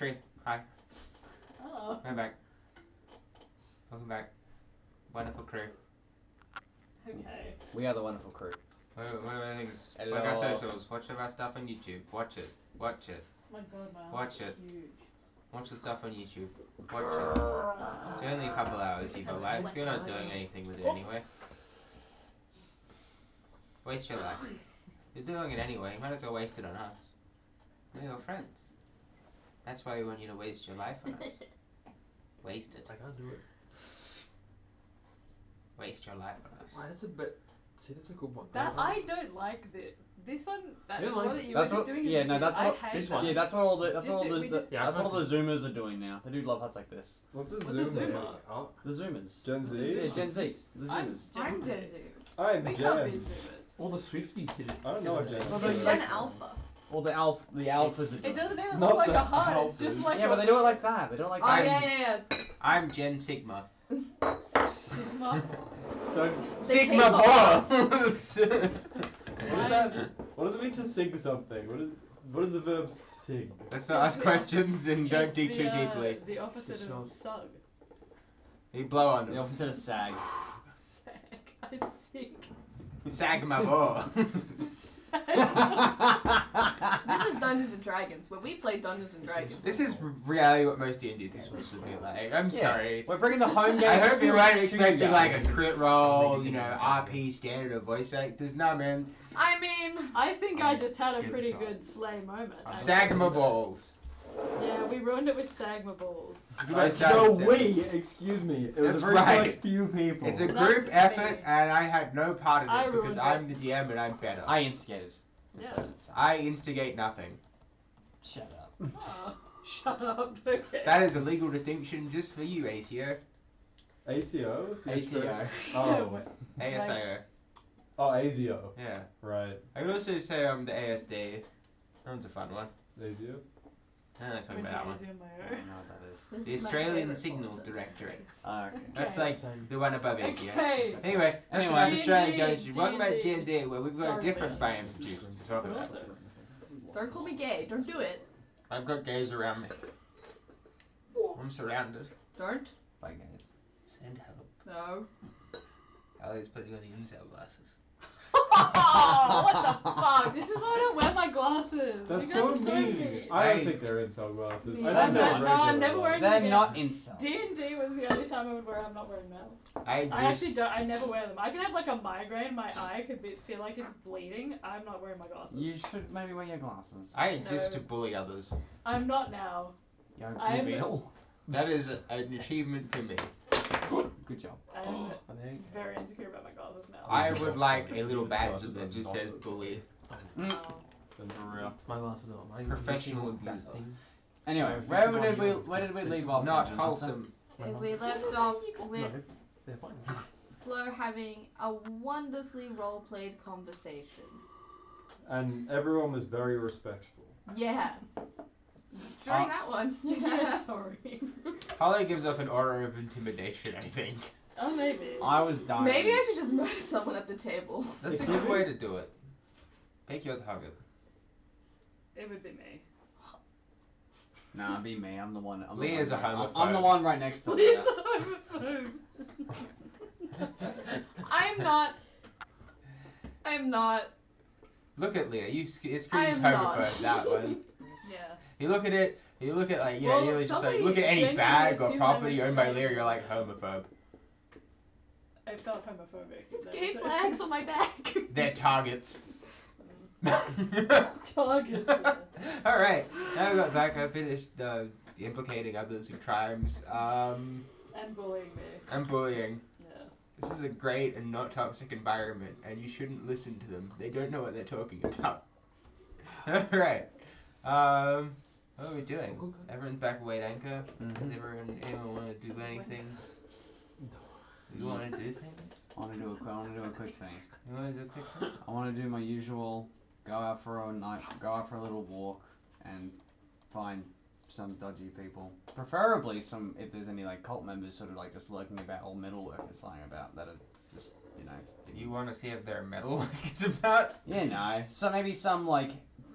Tree, hi. Hello. Welcome back. Welcome back. Wonderful crew. Okay. We are the wonderful crew. What are things? Hello. Like our socials. Watch our stuff on YouTube. Watch it. Watch it. My god, my Watch it. Huge. Watch the stuff on YouTube. Watch it. It's only a couple hours, but like, you're not doing anything with it anyway. Waste your life. You're doing it anyway. You might as well waste it on us. We're your friends. That's why we want you to waste your life on us. Waste it. I can't do it. Waste your life on us. Why, that's a bit. See, that's a good one. That I don't like this one. That You don't one like that you that's were what, just doing is yeah, no, that's I what hate this that. one. Yeah, that's what all the that's Just what all do- the, we the just- that's what all the Zoomers are doing now. They do love huts like this. What's a What's a Zoomer? Zoomer? Oh, The Zoomers. Gen What's a Z? Yeah, Gen Z. The I'm Zoomers. I'm Z. Gen Z. I'm We can't be Gen. Zoomers. all the Swifties did it. I don't know what Gen Well, Z It's is. Gen Alpha. Or the alphas are doing It doesn't even Not look like the a heart. It's just alphas. like Yeah, but they do it like that. They don't like Oh that. yeah. I'm Gen Sigma. Sigma. So The Sigma K-pop balls! What is that? What does it mean to sig something? What is the verb sig? Let's not ask questions and don't It's dig too the, deeply. The opposite Sure. of sug. You blow on the them. opposite of sag. Sag. I sing. Sag my ball. This is Dungeons and Dragons. When we play Dungeons and Dragons. This is really what most D&D games would be like. I'm Yeah. sorry. We're bringing the home game. I hope you weren't experience to you expecting like guys. a crit roll, you know, RP standard or voice actors. No, man. I mean, I think I just had a Scared pretty to good try. slay moment. I Sag my would say. balls. Yeah, we ruined it with Sagma balls. No, we. Excuse me. It was That's a very right. select few people. It's a That's group effort, me. and I had no part in I it because ruined I'm the DM and I'm better. I instigated. Yeah. I instigate nothing. Shut up. Oh, shut up. Okay. That is a legal distinction just for you, ACO. ACO. ACO. Oh. ASIO. Oh, ASIO. Yeah. Right. I could also say I'm the ASD. That one's a fun one. ASIO. I'm not talking With about that one. easy on my I own. don't know what that is. this The is my Australian favorite Signals folder. Directorate. Okay. That's Okay. like Same. the one above ACO. Okay. Anyway, that's Anyway. about Australian D&D, Dungeons. Welcome back to D&D. D&D, where we've got Sorry, different Leah. fame institutions to talk But about. also, Don't call me gay. Don't do it. I've got gays around me. I'm surrounded. Don't. By gays. Send help. No. Ellie's putting on the incel glasses. Oh, what the fuck? this is why I don't wear my glasses. That's you so guys are so mean. mean. I don't Hey. think they're incel glasses. Yeah, I they're think not. they're No, I'm regular never wearing glasses. They're again. not incel. D&D was the only time I would wear. I'm not wearing now. I exist. I actually don't. I never wear them. I can have like a migraine. My eye could feel like it's bleeding. I'm not wearing my glasses. You should maybe wear your glasses. I exist No. to bully others. I'm not now. Yo, I'm- Blue Beetle. That is an achievement for me. Good job. I'm Oh, there you go. very insecure about my glasses now. I would like a little These badge glasses that are just not says good. bully. Oh. For real. My glasses are on. Mine Professional missing that abuser. thing. Anyway, Oh, where 51 did we yards. where did we leave It's off? Not Imagine, last time? wholesome. If we left off No, with they're fine. Flo having a wonderfully role-played conversation. And everyone was very respectful. Yeah. During that one. Yeah, sorry. Holly gives off an aura of intimidation, I think. Oh, maybe. I was dying. Maybe I should just murder someone at the table. That's a Excuse good me? way to do it. Make you out the hug it. It would be me. Nah, be me. I'm the one. I'm the Leah's one a right- homophobe. I'm the one right next to Please, Leah. homophobe. I'm not. Look at Leah. It screams I'm not. homophobe, that one. Yeah. You look at it, you look at like, you Well, know, you just like, somebody look at any genuinely bag or assumed property I was owned by straight. Leah, you're like homophobe. I felt homophobic. There's That gay was flags on my back. They're targets. Targets. Alright, now we got back, I finished implicating others in crimes, And bullying me. and bullying. Yeah. This is a great and not toxic environment, and you shouldn't listen to them. They don't know what they're talking about. Alright. What are we doing? Everyone's back at Weight Anchor. Mhm. Does anyone want to do anything? You want to do things? I want to do a quick thing. You want to do a quick thing? I want to do my usual. Go out for a little walk, and find some dodgy people. Preferably some, if there's any like cult members sort of like just lurking about, or metal workers lying about that are just, you know. You want to see if their metal is about? Yeah, no. So maybe some like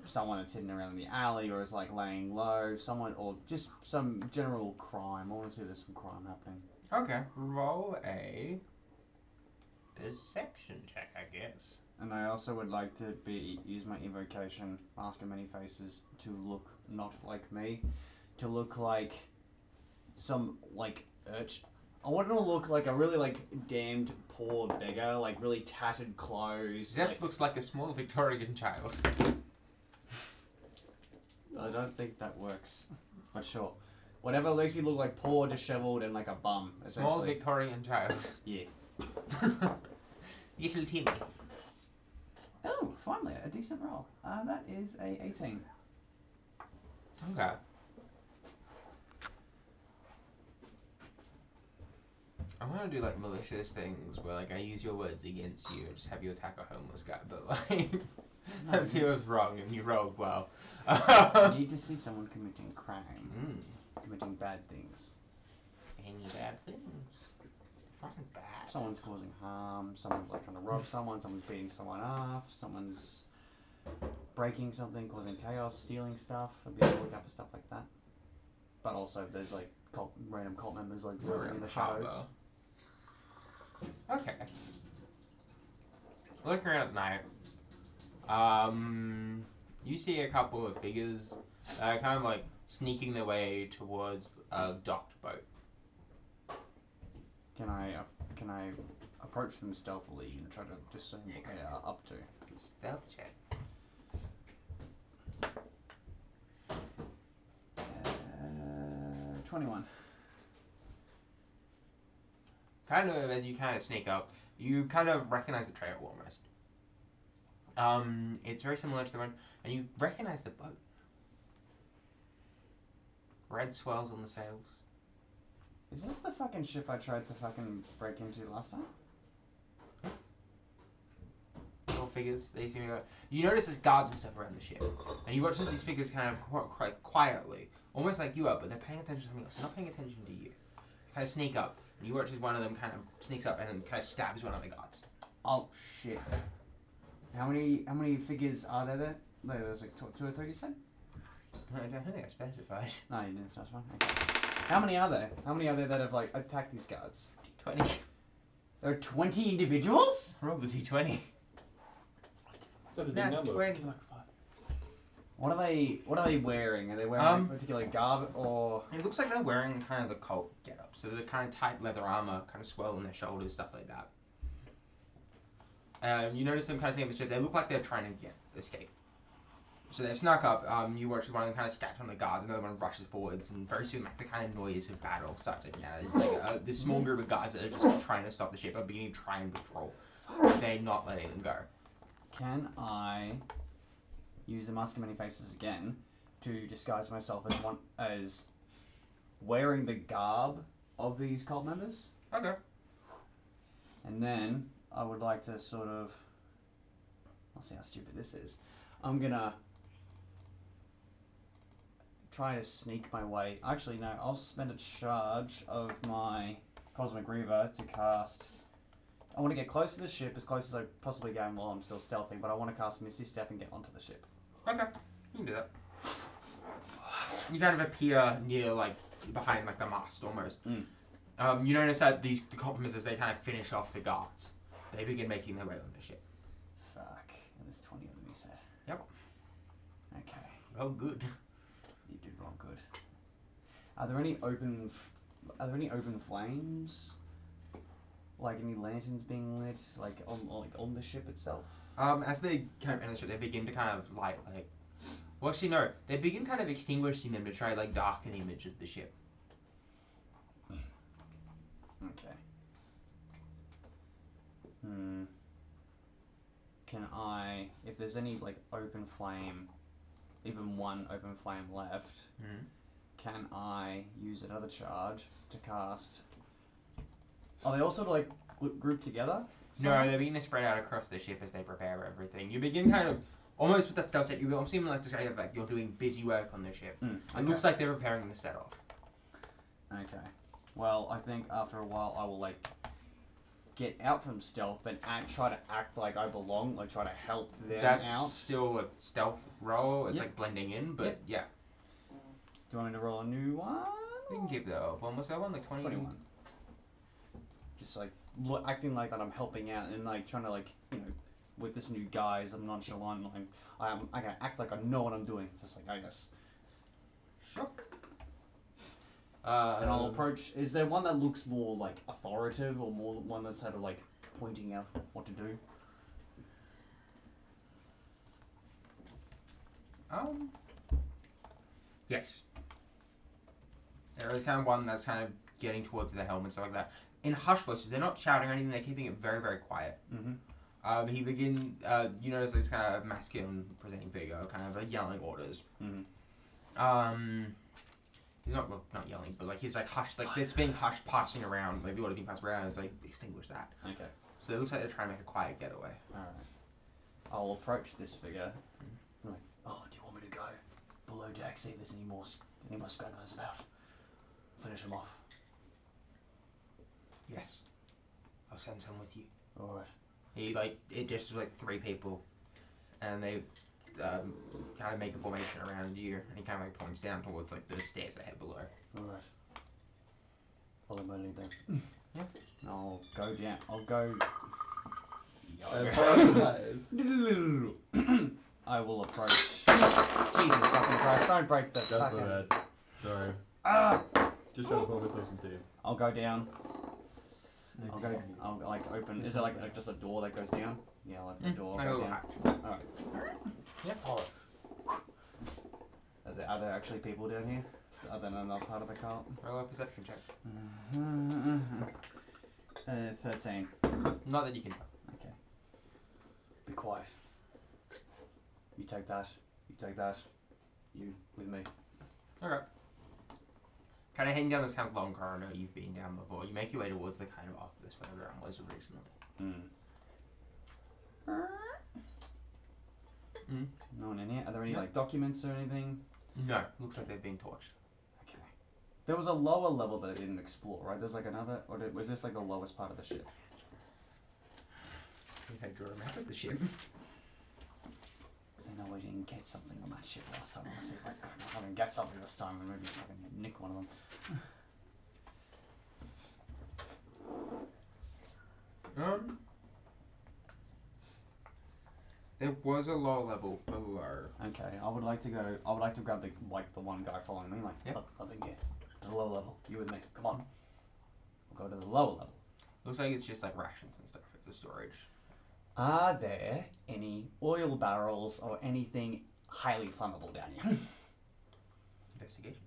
someone that's hidden around in the alley or is like laying low, someone or just some general crime. I want to see there's some crime happening. Okay, roll a deception check, I guess. And I also would like to use my invocation, Mask of Many Faces, to look not like me, to look like some like urchin. I want to look like a really like damned poor beggar, like really tattered clothes. Zeph looks like a small Victorian child. I don't think that works, but sure. Whatever makes me look like poor, dishevelled, and like a bum. Small Essentially. Victorian child. Yeah. Little Timmy. Oh, finally a decent roll. That is a 18. Okay. I want to do like malicious things where like I use your words against you and just have you attack a homeless guy, but like that feels wrong and you rolled well. You need to see someone committing crime, committing bad things. Any bad things? Fucking bad. Someone's causing harm. Someone's like trying to rob someone. Someone's beating someone up. Someone's breaking something, causing chaos, stealing stuff. I'd be able to look out for stuff like that. But also, there's like random cult members like lurking in the shadows. Okay. Looking around at night, you see a couple of figures kind of like sneaking their way towards a docked boat. Can I approach them stealthily and try to discern what they are up to? Stealth check. 21. Kind of as you kind of sneak up, you kind of recognize the trail almost. It's very similar to the one, and you recognize the boat. Red swells on the sails. Is this the fucking ship I tried to fucking break into last time? Little figures. They seem to go. You notice there's guards and stuff around the ship, and you watch as these figures kind of quite quietly, almost like you are, but they're paying attention to something else. They're not paying attention to you. They kind of sneak up, and you watch as one of them kind of sneaks up and then kind of stabs one of the guards. Oh shit! How many figures are there? There's like 2 or 3. You said? I don't think I specified. No, you didn't specify. Okay. How many are there? How many are there that have like attacked these guards? 20. There are 20 individuals? Roll the d20. That's a big number. 20. What are they wearing? Are they wearing a particular garb or? It looks like they're wearing kind of the cult getup. So they're kind of tight leather armor, kind of swell on their shoulders, stuff like that. You notice them kind of seeing the ship. They look like they're trying to escape. So they snuck up. You watch one of them kind of stats on the guards. Another one rushes forwards, and very soon, like the kind of noise of battle starts making out. There's like this small group of guards that are just trying to stop the ship, are beginning to try and withdraw. They're not letting them go. Can I use the Mask of Many Faces again to disguise myself as wearing the garb of these cult members? Okay. And then I would like to sort of. I'll see how stupid this is. I'm gonna try to sneak my way. Actually, no, I'll spend a charge of my Cosmic Reaver to cast. I want to get close to the ship, as close as I possibly can while I'm still stealthing, but I want to cast Misty Step and get onto the ship. Okay. You can do that. You kind of appear near, like, behind, like, the mast almost. You notice that the compliments, as they kind of finish off the guards, they begin making their way on the ship. Fuck. And there's 20 of them, you said? Yep. Okay. Oh, good. You did roll good. Are there any open flames? Like any lanterns being lit, like on the ship itself? As they kind of enter the ship, they begin to kind of light, like... Well, actually, no. They begin kind of extinguishing them to try, like, darken the image of the ship. Okay. Can I, if there's any, like, open flame, even one open flame left, can I use another charge to cast... Are they all sort of, like, grouped together? No, they're beginning to spread out across the ship as they prepare everything. You begin kind of, almost with that stealth set, you almost seem like to say like you're doing busy work on the ship. It looks like they're preparing to set off. Okay. Well, I think after a while I will, like, get out from stealth, then try to act like I belong, like try to help them That's out. still a stealth roll. It's Yep. like blending in, but Yep. yeah. Do you want me to roll a new one? We can keep that up. What's that one? Like 20? 21. Just like acting like that I'm helping out and like trying to like, you know, with this new guise, I'm nonchalant. Like, I can act like I know what I'm doing. It's just like, I guess. Sure. And I'll approach. Is there one that looks more like authoritative, or more one that's sort of like pointing out what to do? Yes. There is kind of one that's kind of getting towards the helm and stuff like that. In hushed voices, they're not shouting or anything, they're keeping it very, very quiet. Mm-hmm. You notice this kind of masculine presenting figure, kind of like yelling orders. Mm-hmm. He's not yelling, but like he's like hushed, like it's being hushed, passing around, like the order being passed around is like extinguish that. Okay. So it looks like they're trying to make a quiet getaway. Alright. I'll approach this figure. I'm like, oh, do you want me to go below deck, see if there's any more scramblers about? Finish them off. Yes. I'll send some with you. Alright. It just was like 3 people, and they kind of make a formation around you, and he kind of like points down towards like the stairs that head below. Alright. Follow my lead then. Yeah. And I'll go down. I'll go. I will approach. Jesus fucking Christ! Don't break the. That's my bad. Sorry. Ah! Just trying to pull myself some tea. I'll go down. I'll like open. Is there like just a door that goes down? Yeah, like the door. I Go go down. hatch. Alright. Yeah, follow. Are there actually people down here? Other than not part of the cult? Roll a perception check. 13. Not that you can tell. Okay. Be quiet. You take that. You take that. You with me. Okay. Kind of heading down this kind of long corridor you've been down before. You make your way towards the kind of office where the ground was originally. No one in here? Are there any like documents or anything? No, looks like they've been torched. Okay. There was a lower level that I didn't explore, right? There's like another, or was this like the lowest part of the ship? You had to draw a map of the ship. Because I know I didn't get something on that ship last time. I'll see if I can get something this time and maybe I can nick one of them. There was a lower level below. Okay, I would like to grab the one guy following me, like, Yep. I think, yeah, to the lower level. You with me? Come on. We'll go to the lower level. Looks like it's just like rations and stuff. It's a storage. Are there any oil barrels or anything highly flammable down here? Investigation.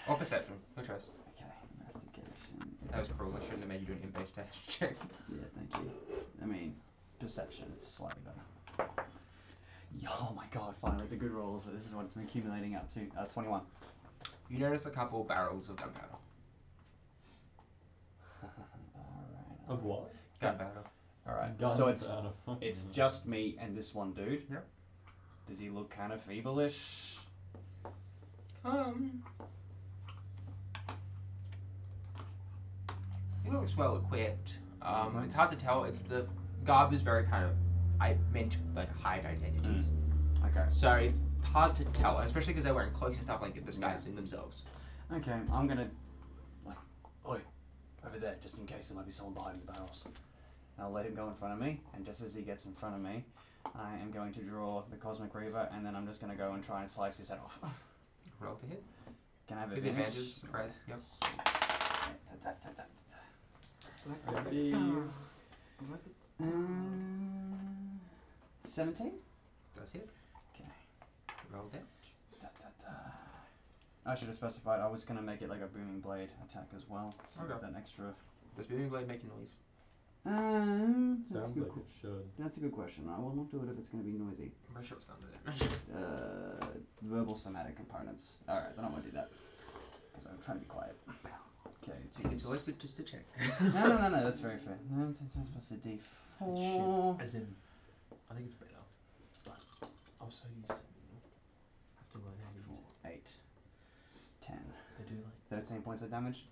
Or perception. No choice. Okay, investigation. That was cruel. I shouldn't have made you do an in-base test check. Yeah, thank you. I mean, perception, it's slightly better. Oh my god, finally the good rolls. This is what it's been accumulating up to. 21. You notice a couple barrels of gunpowder. Alright. Of what? Gunpowder. Alright, Guns so it's out of it's just me and this one dude. Yep. Does he look kind of feeble-ish? He looks well equipped. It's hard to tell. It's the garb is very kind of, I meant to like hide identities. Okay. So it's hard to tell, especially because they're wearing cloaks and stuff like disguising themselves. Okay, I'm gonna like, oi, over there, just in case there might be someone behind the barrels. I'll let him go in front of me, and just as he gets in front of me, I am going to draw the Cosmic Reaver, and then I'm just gonna go and try and slice his head off. Roll to hit. Can I have With advantage? advantage, surprise. Yep. 17? Does hit. Okay. Roll damage. I should have specified I was going to make it like a booming blade attack as well. So Okay. that extra. Does booming blade make a noise? That's a Sounds good like it should. That's a good question. I will not do it if it's going to be noisy. I'm pretty sure it's thunder damage. Verbal somatic components. Alright, then I won't do that. Because I'm trying to be quiet. Okay, It's always good just to check. No, that's very fair. No, it's supposed to D4. As in, I think it's better. But I'm so used to it. Have to learn how to use 4, 8, 10. it. They do like 13 points of damage.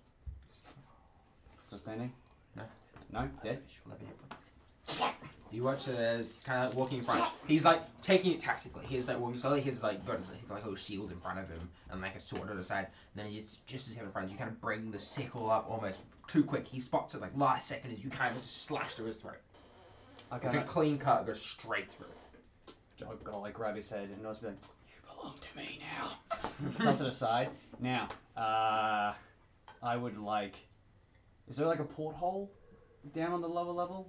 Still standing? No. No? Dead? 11 hit points. So you watch as kind of walking in front. He's like taking it tactically. He's like walking slowly. He's like got like a little shield in front of him and like a sword at the side. And then he's just as him in front. You kind of bring the sickle up almost too quick. He spots it like last second as you kind of just slash through his throat. Okay. It's a clean cut, goes straight through. I've got to like grab his head and I'll be like, you belong to me now. Toss it aside. Now, I would like. Is there like a porthole down on the lower level,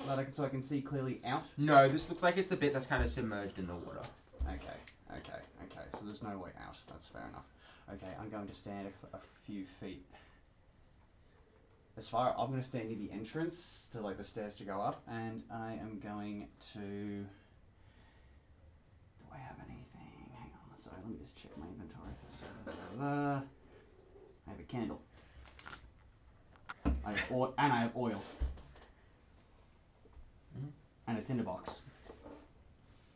like so I can see clearly out? No, this looks like it's the bit that's kind of submerged in the water. Okay. So there's no way out. That's fair enough. Okay, I'm going to stand a few feet. I'm going to stand near the entrance to like the stairs to go up, and I am going to. Do I have anything? Hang on, sorry. Let me just check my inventory. I have a candle. I have oil. And a tinderbox.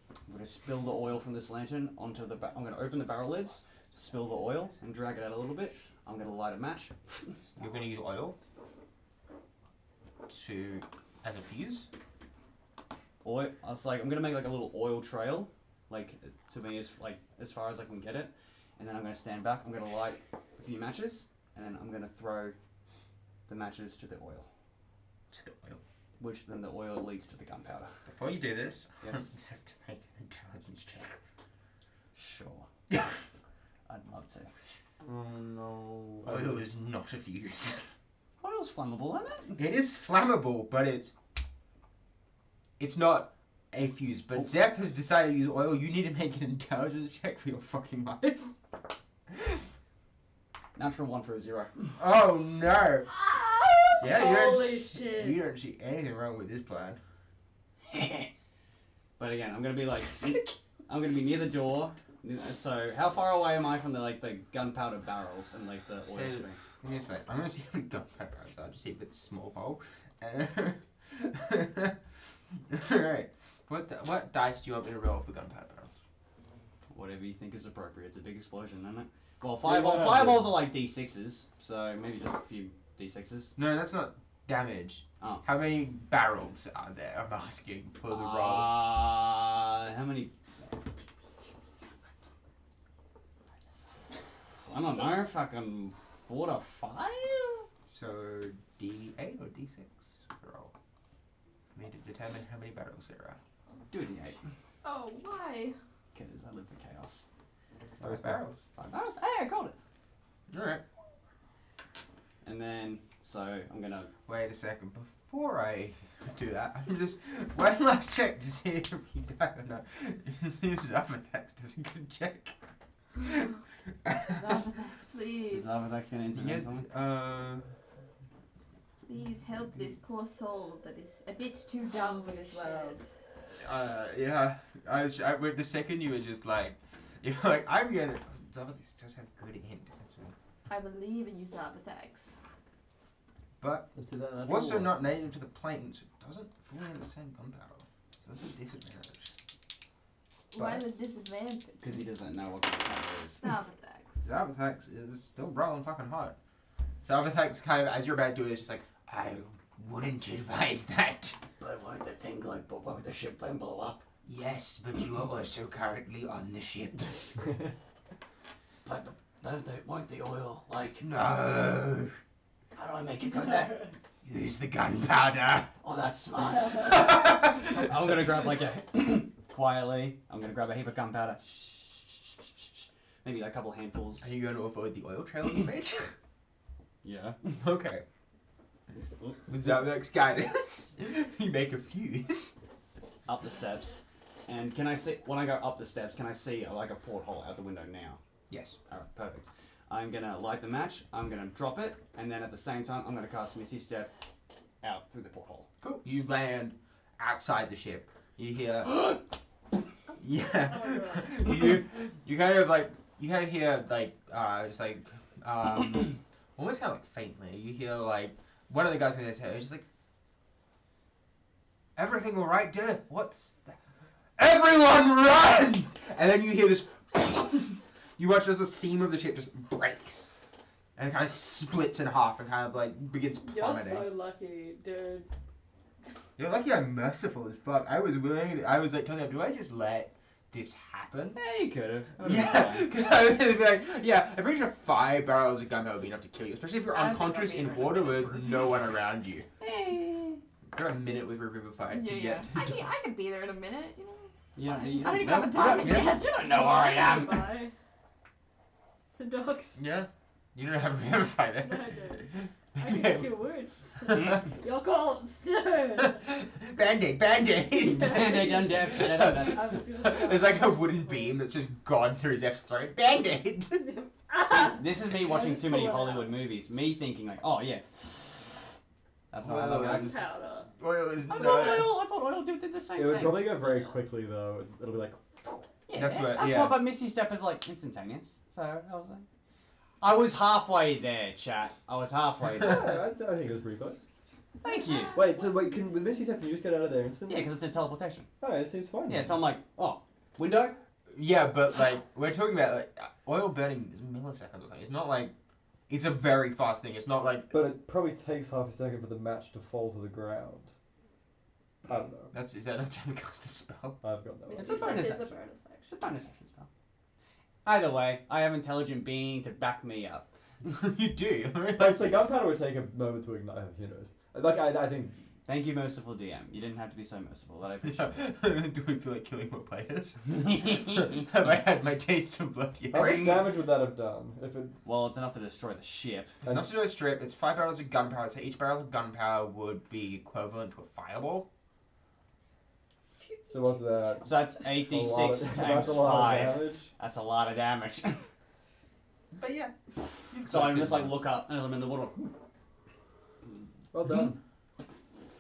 I'm going to spill the oil from this lantern onto the. I'm going to open the barrel lids, spill the oil, and drag it out a little bit. I'm going to light a match. You're going to use oil as a fuse. Oil. I was like, I'm going to make like a little oil trail, like to me as far as I can get it, and then I'm going to stand back. I'm going to light a few matches, and then I'm going to throw the matches to the oil. To the oil. Which then the oil leads to the gunpowder. Before you do this, Yes. I just have to make an intelligence check. Sure. I'd love to. Oh no. Oil is not a fuse. Oil's flammable, isn't it? It is flammable, but it's not a fuse. But Zeph has decided to use oil. You need to make an intelligence check for your fucking life. Natural 1 for a 0. Oh no! Yeah, Holy shit. You don't see anything wrong with this plan. But again, I'm gonna be like, I'm gonna be near the door. So how far away am I from the gunpowder barrels and like the oil So- stream? Give me a sec. I'm gonna see how many gunpowder barrels are. Just see if it's a small hole. Alright. What dice do you want me to roll for gunpowder barrels? Whatever you think is appropriate. It's a big explosion, isn't it? Well, Yeah, fireballs are like D6s, so maybe just a few D6s. No, that's not damage. Oh. How many barrels are there? I'm asking for the roll. How many? I don't know, fucking 4 to 5? So D8 or D6 roll. I need to determine how many barrels there are. Do a D8. Oh, why? Because I live for chaos. Those barrels. 5 barrels? Hey, I got it! Alright. And then, so I'm gonna. Wait a second. Before I do that, I'm just one last check to see if you die or not. See if Zaphathex does a good check. Zaphathex, please. Is Zarvathax gonna intervene for me? Please help this poor soul that is a bit too dumb for this world. Yeah. The second you were just like, you're like, I'm gonna. Zaphathex does have good hint. That's me. I believe in you, Zaphathex. But Into that natural also one. not native to the plains, it doesn't fully understand gunpowder. So that's a disadvantage. Why But- the disadvantage? Because he doesn't know what gunpowder is. Zaphathex. Zaphathex is still rolling fucking hard. Zaphathex kind of, as you're about to do it, is just like, I wouldn't advise that. But won't the thing won't the ship then blow up? Yes, but you are also currently on the ship. But won't the oil, No. how do I make it go there? Use the gunpowder. Oh, that's smart. I'm gonna grab quietly, I'm gonna grab a heap of gunpowder. Maybe a couple handfuls. Are you going to avoid the oil trail you made? Yeah. Okay. With Zaphathex guidance, you make a fuse. Up the steps. And can I see, when I go up the steps, can I see like a porthole out the window now? Yes. Alright, perfect. I'm gonna light the match, I'm gonna drop it, and then at the same time, I'm gonna cast Misty Step out through the porthole. Cool. You land outside the ship. You hear. Yeah. Oh my you kind of hear almost kind of like faintly. You hear like one of the guys in his head is just like, everything all right, dear? What's that? Everyone run! And then you hear this. You watch as the seam of the ship just breaks, and it kind of splits in half and kind of like begins You're plummeting. so lucky, dude. You're lucky I'm merciful as fuck. I was like telling him, do I just let this happen? Yeah, you could have. Yeah, because I would be like, yeah, I'm pretty sure 5 barrels of gunpowder would be enough to kill you, especially if you're I don't think unconscious I'll be in able to water do it with for- no one around you. Hey. You're a minute with a river fight to get to the I could be there in a minute, you know. It's Yeah, fine. you I don't even know. have a target Yeah. yet. You don't know where I am. Bye. The dogs. Yeah, you don't have a river fighter. No, I don't. I can cure wounds. Your call, stone. Band-aid, band-aid. Band-aid on death. I'm just gonna start. There's like a wooden beam that's just gone through Zeph's throat. Band-aid. See, this is me watching too many Hollywood movies. Me thinking like, oh yeah. That's not how that Well, works. Powder. Oil is I not. thought oil did the same It would thing. probably go very quickly though. It'll be like. Yeah, That's what- That's yeah. why, but Misty Step is like instantaneous. So I was halfway there, chat. I was halfway there. Yeah, I think it was pretty close. Thank you. Wait, so with Misty Step, can you just get out of there instantly? Yeah, because it's a teleportation. Oh, it seems fine. Yeah, so I'm like, oh, window. Yeah, but like we're talking about like oil burning is milliseconds or something. It's not like it's a very fast thing. It's not like But it probably takes half a second for the match to fall to the ground. I don't know. is that enough time to cast a spell? I've got no It's Misty a Step bonus is a action. bonus It's a action. bonus action spell. Either way, I have intelligent being to back me up. You do. Plus, the gunpowder would take a moment to ignite. Who knows? Like, I think. Thank you, merciful DM. You didn't have to be so merciful. That I appreciate. Do we feel like killing more players? it. Have I had my taste of blood yet? How much damage would that have done? If it. Well, it's enough to destroy the ship. It's enough to do a strip. It's 5 barrels of gunpowder. So each barrel of gunpowder would be equivalent to a fireball. So what's that? So that's A lot 86 of- times that's a lot 5. of damage. That's a lot of damage. But yeah. So I just like look up and as I'm in the water. Well done.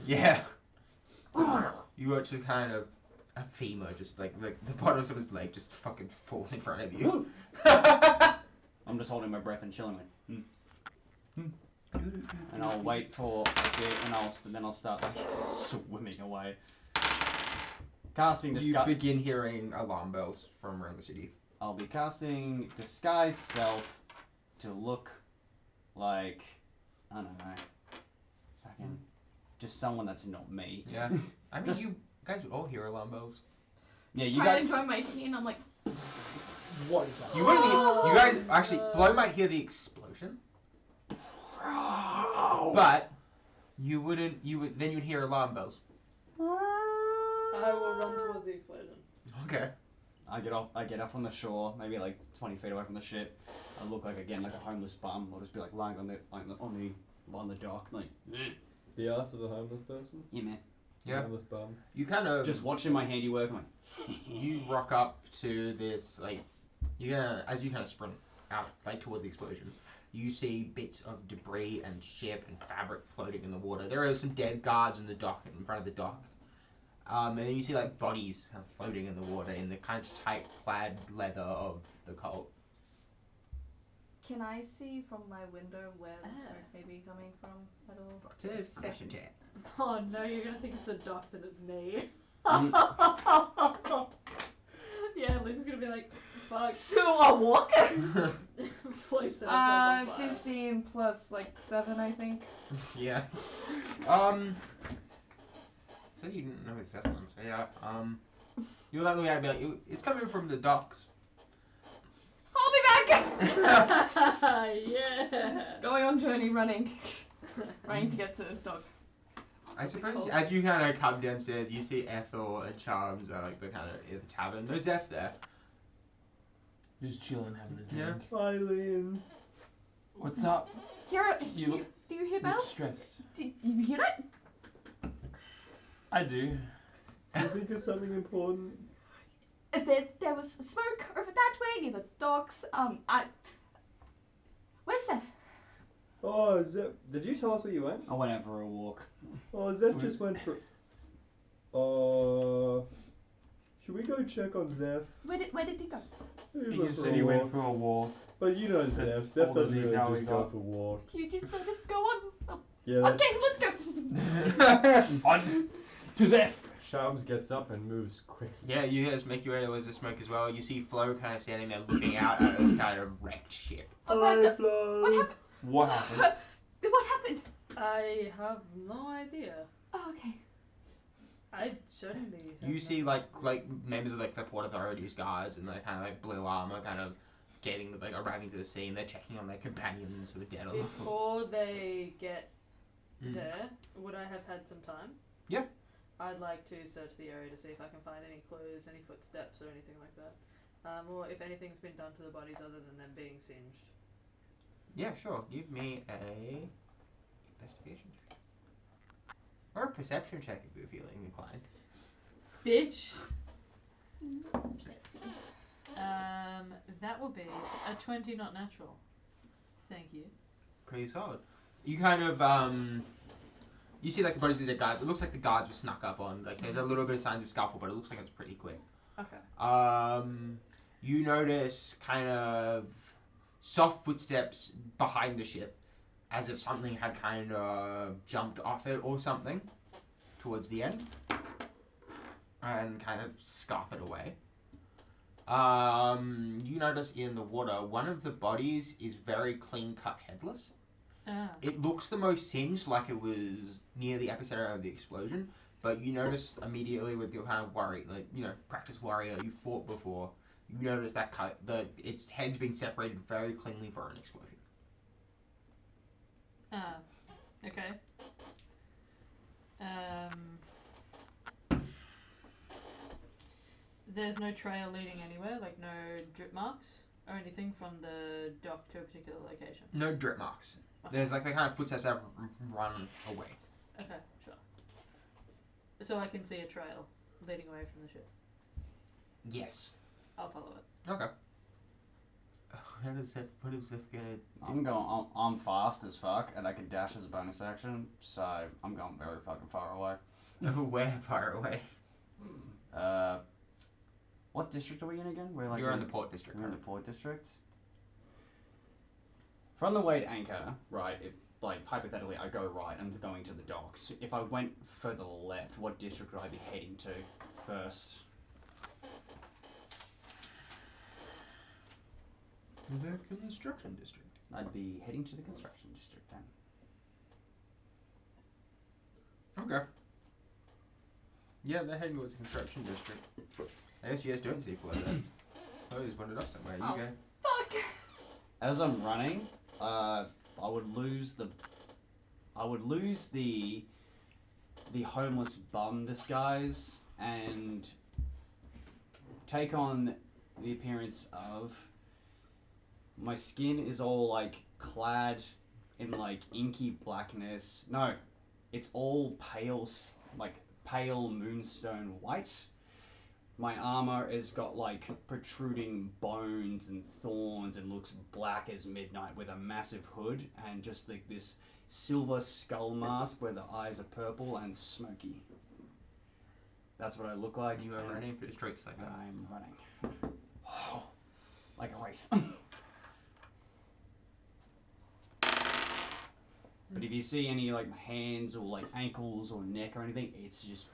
Yeah. You watch the kind of a femur just like the bottom of someone's leg just fucking falls in front of you. I'm just holding my breath and chilling like, and I'll wait for a bit and then I'll start like swimming away. Casting You disguise. begin hearing alarm bells from around the city. I'll be casting disguise self to look like I don't know, fucking just someone that's not me. Yeah. I mean, Just- you guys would all hear alarm bells. Yeah, Just you trying guys. to enjoy my tea, and I'm like, What is that? You wouldn't. You guys actually, Flo might hear the explosion, but you wouldn't. You would then you'd hear alarm bells. I will run towards the explosion. Okay. I get off on the shore, maybe like 20 feet away from the ship. I look like again like a homeless bum. I'll just be like lying on the dock, like The ass of a homeless person. yeah man. Yeah. Homeless bum. You kind of Just watching my handiwork. I'm like you rock up to this like as you kind of sprint out like towards the explosion. You see bits of debris and ship and fabric floating in the water. There are some dead guards in the dock in front of the dock. And then you see like bodies kind of floating in the water in the kind of tight plaid leather of the cult. can I see from my window where the smoke may be coming from at all? Perception check. Oh no, you're gonna think it's the docs and it's me. Yeah, Lynn's gonna be like, fuck. A walk? Flo set herself on fire. 15 plus like 7, I think. Yeah. Says you didn't know his Zeph one, so yeah. You're like looking at it and be like, it's coming from the docks. I'll be back! Yeah. Going on journey, running. Trying to get to the dock. I suppose as you kind of come downstairs, you see Ethel and Shamms like the kind of in the tavern. No Zeph there. Just chilling, having a Yeah. drink. Aulynn. What's up? Hear You do, look- do you hear Look bells? stressed. Do you hear that? I do. Do you think it's something important? There was smoke over that way near the docks. Where's Zeph? Oh, Zeph. Did you tell us where you went? I went out for a walk. Oh, Zeph just went for. Should we go check on Zeph? Where did he go? He He went just for said a he went walk. for a walk. But you know Zeph. That's Zeph all the doesn't really detail we just go got. for walks. You just let it go on. Oh, Yeah, that's... okay, let's go. On to Zeph. Shamms gets up and moves quickly. Yeah, you guys make your way towards the smoke as well. You see Flo kind of standing there looking out at this kind of wrecked ship. Oh, what, Flo. what happened? What happened? What happened? I have no idea. Oh, okay. I certainly. have You no see like idea. members of like the Port Authority's guards and like kind of like blue armor kind of getting like arriving to the scene. They're checking on their companions who are dead on the floor. Before they get Mm. there, would I have had some time? Yeah. I'd like to search the area to see if I can find any clues, any footsteps, or anything like that. Or if anything's been done to the bodies other than them being singed. Yeah, sure. Give me a investigation check or a perception check if you're feeling inclined. Bitch. Sexy. That will be a 20, not natural. Thank you. Pretty solid. You kind of you see like the bodies of the guards. It looks like the guards were snuck up on. Like there's a little bit of signs of scuffle, but it looks like it's pretty quick. Okay. You notice kind of soft footsteps behind the ship, as if something had kind of jumped off it or something towards the end, and kind of scarf it away. You notice in the water, one of the bodies is very clean cut, headless. Ah. It looks the most singed, like it was near the epicenter of the explosion. But you notice immediately with your kind of worry, like practice warrior, you fought before. You notice that its head's been separated very cleanly for an explosion. Ah. Okay. There's no trail leading anywhere, like no drip marks or anything from the dock to a particular location. No drip marks. Okay. There's like the kind of footsteps that have run away. Okay, sure. So I can see a trail leading away from the ship. Yes. I'll follow it. Okay. What is Zeph gonna I'm fast as fuck, and I can dash as a bonus action, so I'm going very fucking far away. do? Where far away? What district are we in again? We're You're in the port district. We're in the port district. From the Wade anchor, right? If like hypothetically I go right, I'm going to the docks. If I went further left, what district would I be heading to first? The construction district. I'd be heading to the construction district then. Okay. Yeah, they're heading towards the construction district. I guess you guys don't see Flo then. Flo just wandered off somewhere. You Oh. go. Fuck! As I'm running, I would lose the homeless bum disguise and take on the appearance of my skin is all like clad in like inky blackness. No, it's all pale moonstone white. My armor has got like protruding bones and thorns and looks black as midnight with a massive hood and just like this silver skull mask where the eyes are purple and smoky. That's what I look like. You are running for the streets like that. I'm running. Like a wraith. But if you see any like hands or like ankles or neck or anything, it's just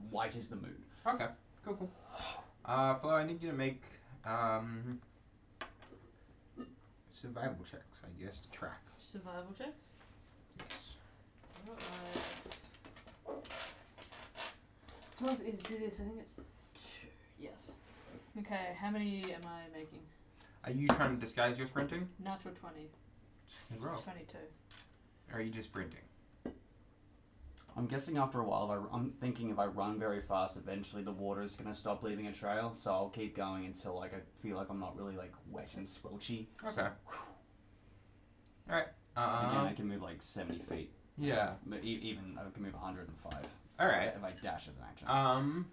white as the moon. Okay. Cool. Flo, I need you to make survival checks, I guess, to track. Survival checks? Yes. Plus is do this, I think it's 2. Yes. Okay, how many am I making? Are you trying to disguise your sprinting? Natural 20. Roll. 22. Or are you just sprinting? I'm guessing after a while, I'm thinking if I run very fast, eventually the water is going to stop leaving a trail, so I'll keep going until like I feel like I'm not really like wet and squelchy. Okay. Alright. Again, I can move like 70 feet. Yeah. But even I can move 105. Alright. If I dash as an action.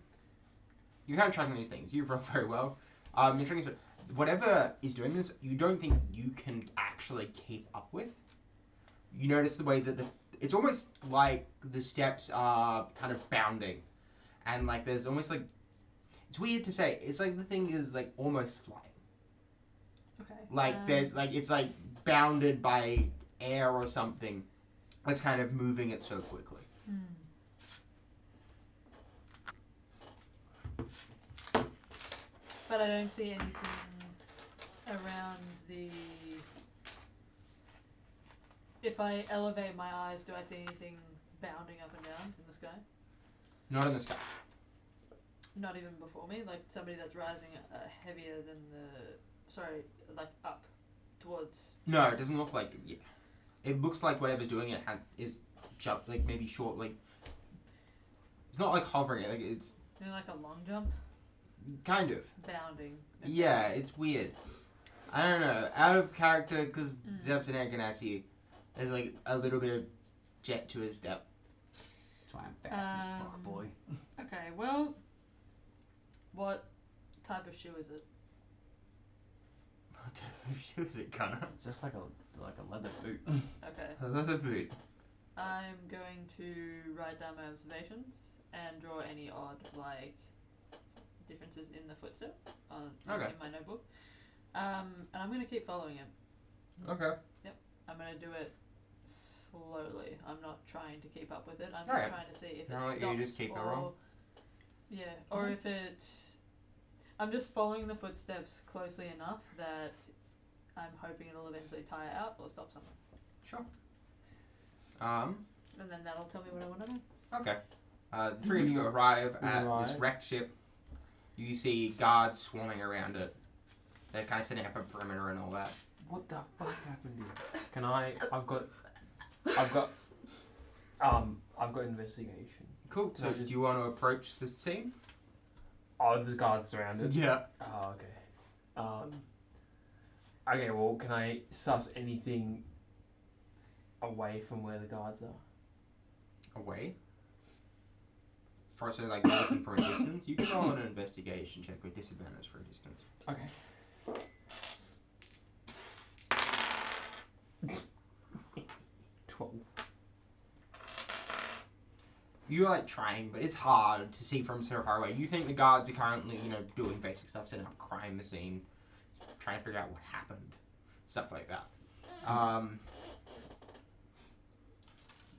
You're kind of tracking these things. You've rolled very well. You're tracking whatever is doing this, you don't think you can actually keep up with. You notice the way that it's almost like the steps are kind of bounding, and like there's almost like, it's weird to say, it's like the thing is like almost flying. Okay. Like there's like it's like bounded by air or something that's kind of moving it so quickly. But I don't see anything around the if I elevate my eyes, do I see anything bounding up and down in the sky? Not in the sky. Not even before me, like somebody that's rising heavier than the. Sorry, like up towards. No, it doesn't look like. Yeah. It looks like whatever's doing it is jump, like maybe short, like. It's not like hovering, like it's. You know, like a long jump. Kind of. Bounding. Yeah, it's weird. I don't know. Out of character, because Zeph's an Ganassi, there's like a little bit of jet to his step. That's why I'm fast as fuck, boy. Okay, well, what type of shoe is it? What type of shoe is it, Connor? It's just like a leather boot. Okay. A leather boot. I'm going to write down my observations and draw any odd, like, differences in the footstep in my notebook. And I'm going to keep following him. Okay. Yep. I'm going to do it slowly. I'm not trying to keep up with it. I'm Alright. just trying to see if it Alright, stops you just keep it or... wrong. Yeah, or if it... I'm just following the footsteps closely enough that I'm hoping it'll eventually tire out or stop something. Sure. And then that'll tell me what I want to know. Okay. The three of you arrive at this wrecked ship. You see guards swarming around it. They're kind of setting up a perimeter and all that. What the fuck happened here? Can I? I've got investigation. Cool. So, do you want to approach the scene? Oh, there's guards surrounded. Yeah. Oh, okay. Okay. Well, can I suss anything away from where the guards are? Away? So, like, looking for a distance? You can roll an investigation check with disadvantage for a distance. Okay. 12. You're, like, trying, but it's hard to see from so far away. You think the guards are currently, doing basic stuff, setting up a crime scene, trying to figure out what happened, stuff like that.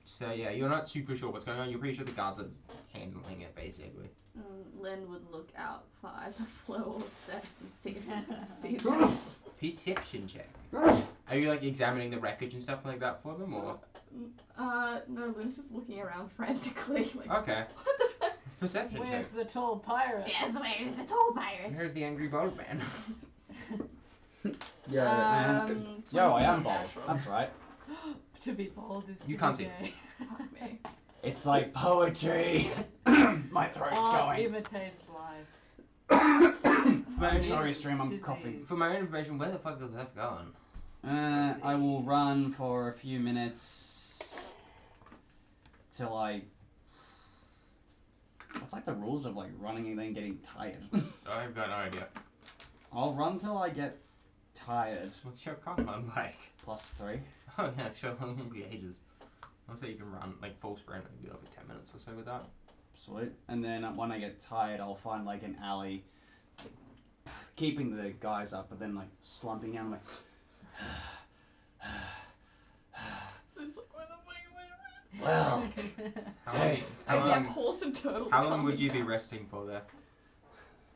So, yeah, you're not super sure what's going on. You're pretty sure the guards are handling it, basically. Len would look out for either Flo or Zeph and see them. Perception check. Are you, like, examining the wreckage and stuff like that for them, or? No, Len's just looking around frantically. Like, Okay. what the fuck? Perception Where's check. the tall pirate? Yes, where's the tall pirate? Here's the angry bold man. Yeah, yo, I am bold. natural. That's right. To be bold is to You be can't see. gay. Fuck me. It's like poetry. My throat's Art going. imitates life. I'm sorry, stream. I'm Disease. coughing. For my own information, where the fuck is Zeph going? I will run for a few minutes till I. What's like the rules of like running and then getting tired? I've got no idea. I'll run till I get tired. What's your combat like? +3. Oh yeah, sure, it won't be ages. I'll say you can run, like, full sprint, maybe over 10 minutes or so with that. Sweet. And then when I get tired, I'll find like an alley, keeping the guys up, but then like slumping down, like. It's like, where the fuck am I? Well, hey, How Maybe a long, horse and turtle. how long would you be resting for there?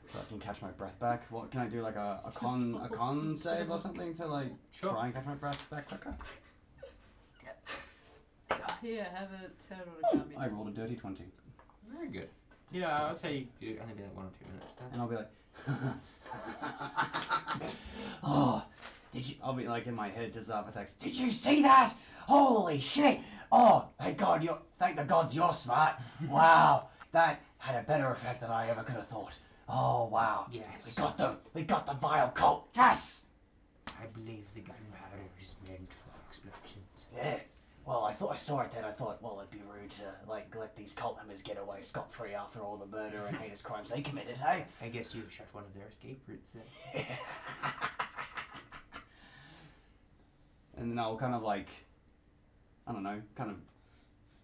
so I can catch my breath back. What can I do? Like a Just con horse save and or something to like Sure. try and catch my breath back quicker? Here, have a turtle to come in. I rolled a dirty 20, Very good. Yeah, I'd say you'd only be like 1 or 2 minutes there. and I'll be like, oh, did you? I'll be like in my head to Zarpathex. Did you see that? Holy shit! Oh, thank the gods you're smart. Wow, that had a better effect than I ever could have thought. Oh wow. Yes. We got them. We got the vile cult. Yes. I believe the gunpowder is meant for explosions. Yeah. Well, I thought I saw it then. I thought, well, it'd be rude to like let these cult members get away scot-free after all the murder and heinous crimes they committed, hey? I guess you shut one of their escape routes there. And then I'll kind of like, I don't know, kind of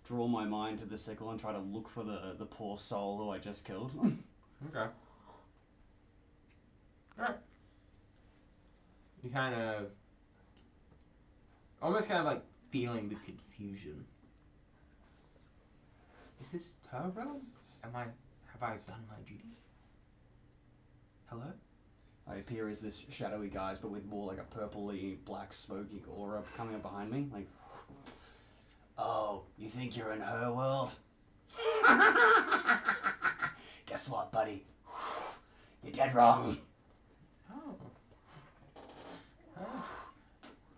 draw my mind to the sickle and try to look for the poor soul who I just killed. Okay. Alright. You kind of... almost kind of like feeling the confusion. Is this her realm? Have I done my duty? Hello? I appear as this shadowy guise, but with more like a purpley black smoky aura coming up behind me. Like, Oh, you think you're in her world? Guess what, buddy? You're dead wrong. Oh. Oh.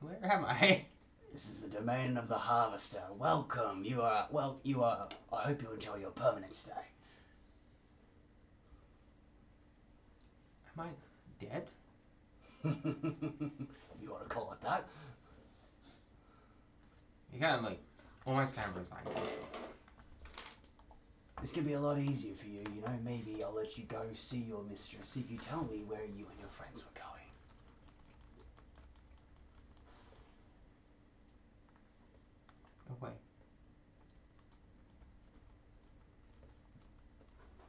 Where am I? This is the domain of the Harvester. Welcome. You are. I hope you enjoy your permanent stay. Am I dead? You want to call it that? You kind of like, almost kind of resigned yourself. This can be a lot easier for you, you know. Maybe I'll let you go see your mistress if you tell me where you and your friends were going. Away.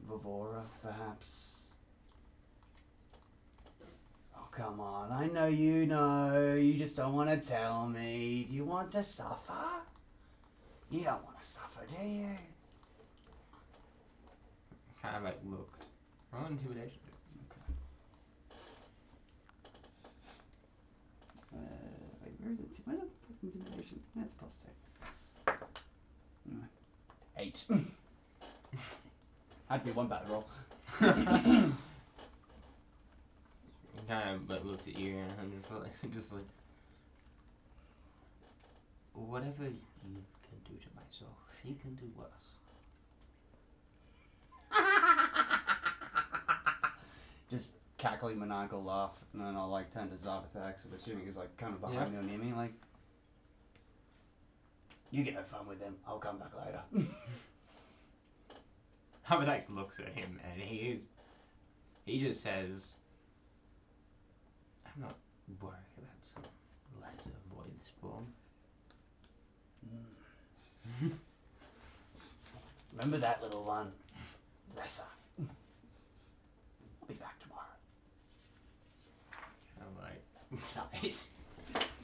Vivora, perhaps. Oh, come on. I know you know. You just don't want to tell me. Do you want to suffer? You don't want to suffer, do you? Kind of like looks. Roll intimidation. Wait, where is it? Where's it? What's intimidation? That's +2. 8. Had to be one bad roll. He kind of like looks at you and I'm just like, whatever you can do to my soul, she can do worse. Just cackling maniacal laugh, and then I'll like turn to Zarbathax, I'm assuming he's like kind of behind me or near me, like, you get no fun with him, I'll come back later. Habitax looks at him and he just says, I'm not worried about some lesser void spawn. Remember that little one? Lesser. I'll be back tomorrow. I'm like, sighs.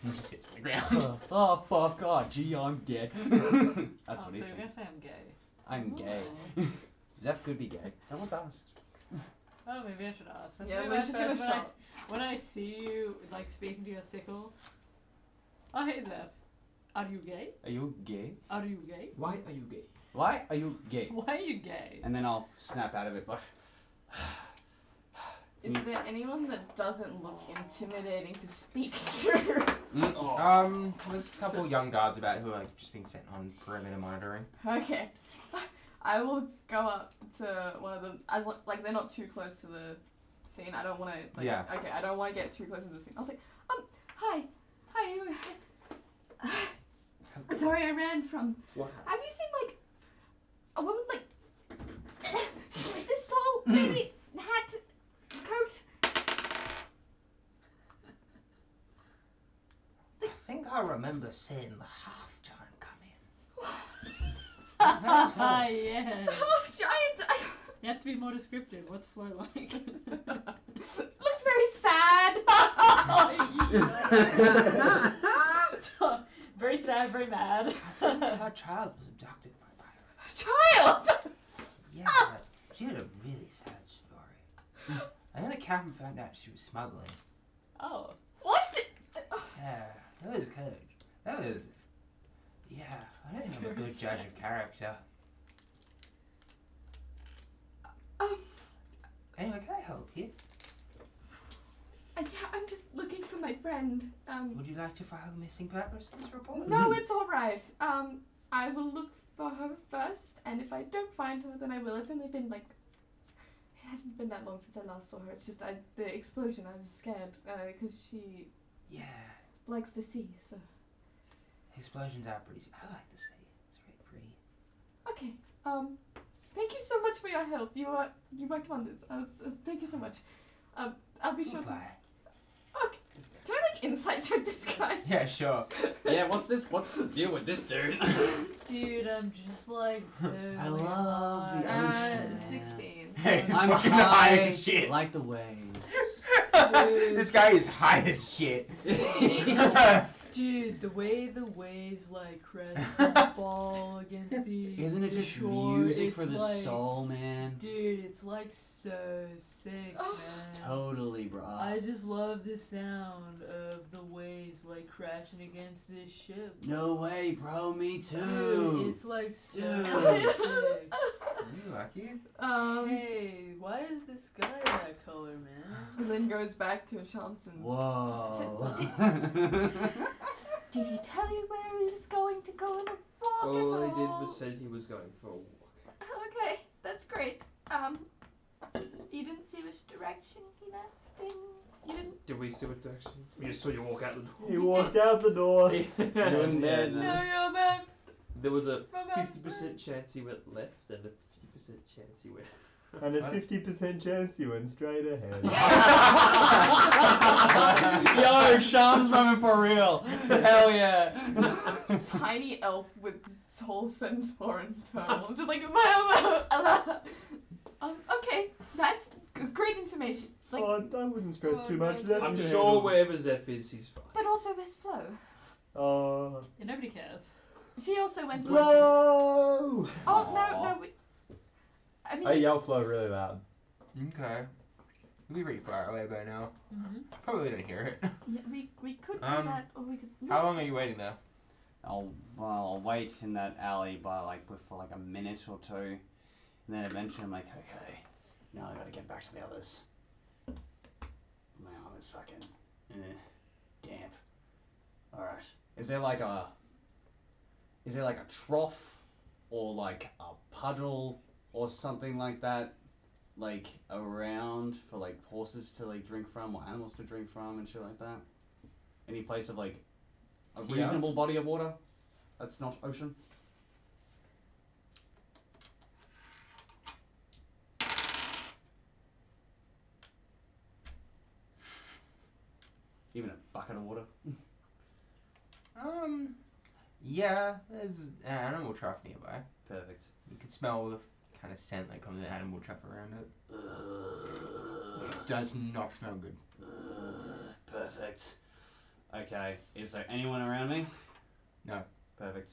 He just sits on the ground. Oh, fuck, oh, gee, I'm dead. That's what he's So you're thinking. gonna say I'm gay. I'm gay. Zeph could be gay. No one's asked. Oh, maybe I should ask. That's Yeah, maybe we my just get a first- shot. when I see you like speaking to your sickle. Oh, hey Zeph. Are you gay? Are you gay? Are you gay? Why are you gay? Why are you gay? Why are you gay? And then I'll snap out of it, but... Is there anyone that doesn't look intimidating to speak to? There's a couple young guards about who are like just being sent on perimeter monitoring. Okay. I will go up to one of them, as like they're not too close to the scene. I don't want to. Like, Yeah. Okay, I don't want to get too close to the scene. I was like, hi, sorry, I ran from. What Have you seen like a woman like this tall, maybe hat, coat? I think I remember seeing the half giant come in. Yes. Half giant. You have to be more descriptive. What's Flo like? Looks very sad. Stop. Very sad, very mad. Her child was abducted by pirates. Child. Yeah, she had a really sad story. I think the captain found out she was smuggling. Oh. What? Yeah, that was good. That was... Yeah, I don't think I'm a good judge of character. Anyway, can I help you? Yeah, I'm just looking for my friend. Would you like to file a missing persons report? No, it's all right. I will look for her first, and if I don't find her, then I will. It's only been like, it hasn't been that long since I last saw her. It's just the explosion. I was scared because she Yeah, likes the sea. So explosions are pretty... I like the sea. It's very pretty. okay. Thank you so much for your help. You worked wonders. Thank you so much. I'll be sure to. Goodbye. Okay. Can I like insight check this guy? Yeah, sure. Yeah, what's the deal with this dude? Dude, I'm just like, I love the ocean. 16. He's I'm fucking high high as shit. like the waves. This guy is high as shit. Dude, the way the waves like crest and fall against the Isn't it the just shore, music it's for the like, soul, man? Dude, it's like so sick, man. Totally, bro. I just love the sound of the waves like crashing against this ship. No way, bro. Me too. Dude, it's like so Dude. sick. You lucky? Hey, why is the sky that color, man? Lynn goes back to Shamms and Whoa. did he tell you where he was going to go on a walk All at he did all? was said he was going for a walk. Okay, that's great. You didn't see which direction he left in. You didn't. Did we see what direction? We just saw you walk out the door. He walked out the door. and And Yeah, then no. No, you're back there was a from outside. 50% chance he went left and a 50% chance he went. and a 50% chance he went straight ahead. Yo, Sham's moment for real. Hell yeah. Tiny elf with tall centaur internal. Just like, okay, that's great information. Like, Oh, I wouldn't stress Oh, too much. no, Zeph I'm can sure handle- wherever Zeph is, he's fine. but also West Flow. Oh. Yeah, nobody cares. She also went. Whoa! Oh no. I mean, I yell Flo really loud. Okay. We'll be pretty far away by now. Mm-hmm. Probably don't hear it. yeah, we could do Um, that, or we could. How long are you waiting there? I'll wait in that alley for like a minute or two, and then eventually I'm like, okay, now I gotta get back to the others. My arm is fucking damp. All right, is there like a trough or like a puddle or something like that, like around for like horses to like drink from or animals to drink from and shit like that? Any place of like a Yeah. reasonable body of water that's not ocean? Even a bucket of water? Yeah, there's an animal trough nearby. Perfect. You can smell the kind of scent that comes with the animal trough around it. It does not smell good. Perfect. Okay, is there anyone around me? No. Perfect.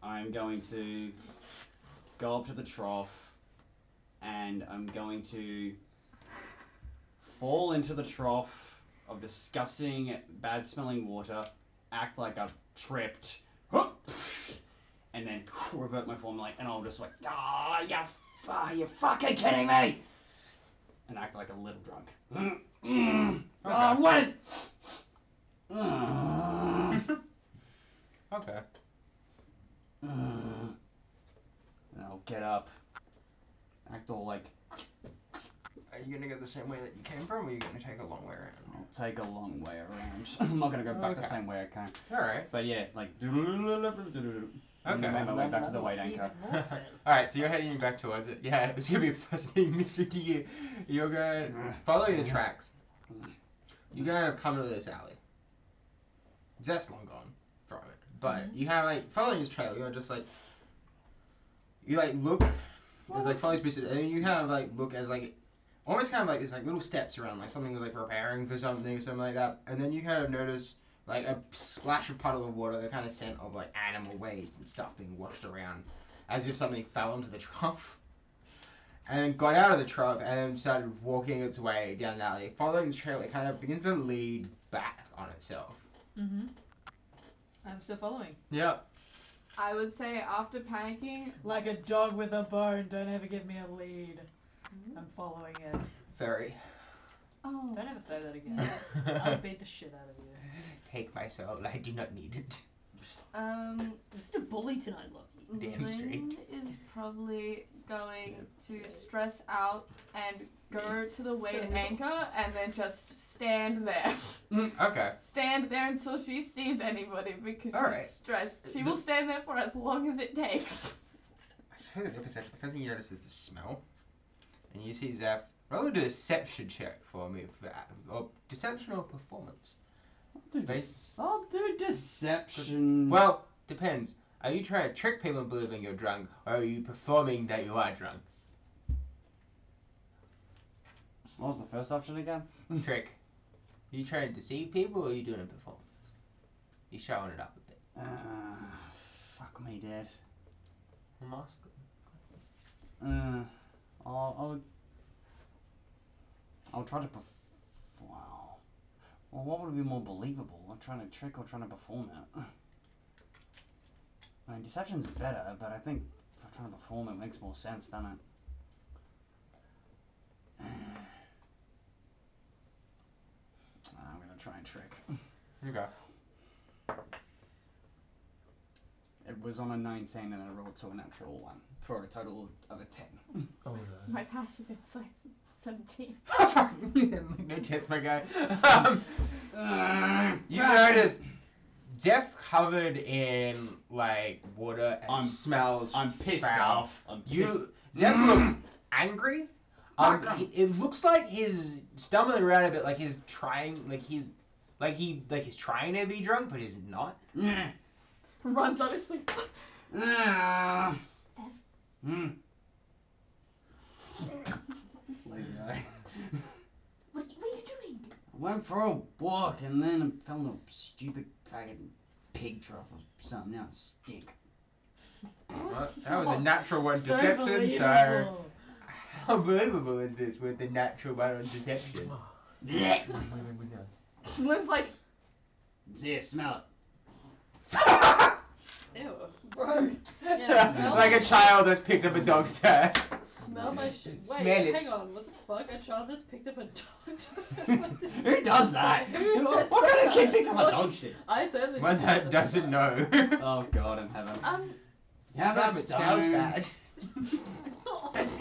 I'm going to go up to the trough and I'm going to fall into the trough of disgusting, bad smelling water, act like I've tripped, and then revert my form and I'll just you fucking kidding me? And act like a little drunk. Okay. What is... Okay. And I'll get up, act all like, Are you gonna go the same way that you came from, or are you gonna take a long way around? I'll take a long way around. I'm not gonna go back the Okay. same way I came. Alright. But yeah, like, Okay. make my way back to the white anchor. Even more fair. Alright, so you're heading back towards it. Yeah, it's gonna be a fascinating mystery to you. You're going following the tracks. You're gonna come to this alley. Zeph's long gone from it. But you have like following his trail, you're just like you like look as like follow his business, and then you kind of like look as like almost kind of like there's like little steps around like something was like preparing for something or something like that, and then you kind of notice like a splash of puddle of water, the kind of scent of like animal waste and stuff being washed around, as if something fell into the trough, and then got out of the trough and then started walking its way down the alley. Following the trail, it kind of begins to lead back on itself. Mm-hmm. I'm still following. Yep. I would say after panicking, Like a dog with a bone, don't ever give me a lead. I'm following it. Very. oh, Don't ever say that again. I'll beat the shit out of you. Take my soul, I do not need it. This is a bully tonight, Loki. Damn Lynn straight. is probably going to stress out and go to the way to anchor and then just stand there. Okay. Stand there until she sees anybody because Alright. she's stressed. She will stand there for as long as it takes. I suppose the perception, the first thing you notice is the smell. And you see Zeph. Roll a deception check for me, or deception or performance. I'll do deception. Well, depends. Are you trying to trick people into believing you're drunk, or are you performing that you are drunk? What was the first option again? Trick. Are you trying to deceive people, or are you doing a performance? You're showing it up a bit. Fuck me, Dad. Mask. I'll try to wow. Well, what would be more believable? I'm trying to trick or trying to perform it? I mean, deception's better, but I think if I'm trying to perform it makes more sense, doesn't it? I'm gonna try and trick. Okay. It was on a 19 and then I rolled to a natural 1 for a total of a 10. Oh no. My passive insight's 17. No chance, my guy. You notice Zeph covered in like water and smells. I'm pissed foul. off. I'm pissed. Zeph looks angry. It looks like his stumbling around a bit, like he's trying, he's trying to be drunk, but he's not. Runs out of sleep. Lazy guy. What are you doing? I went for a walk and then I fell in a stupid fucking pig trough or something. Now it's stink. Well, that was a natural one So deception, so believable. how believable is this with the natural one on deception? Blech. Lynn's like, Yeah, smell Ew. Bro. Yeah, smell Like my a child that's picked up a dog turd. Smell my shit. Wait, Smell it. hang on. What the fuck? A child just picked up a dog. it. Who does that? Who does What kind of kid that? picks up a dog shit? I certainly. My didn't dad know doesn't know. Oh God in heaven. Yeah, that it smells stone. bad.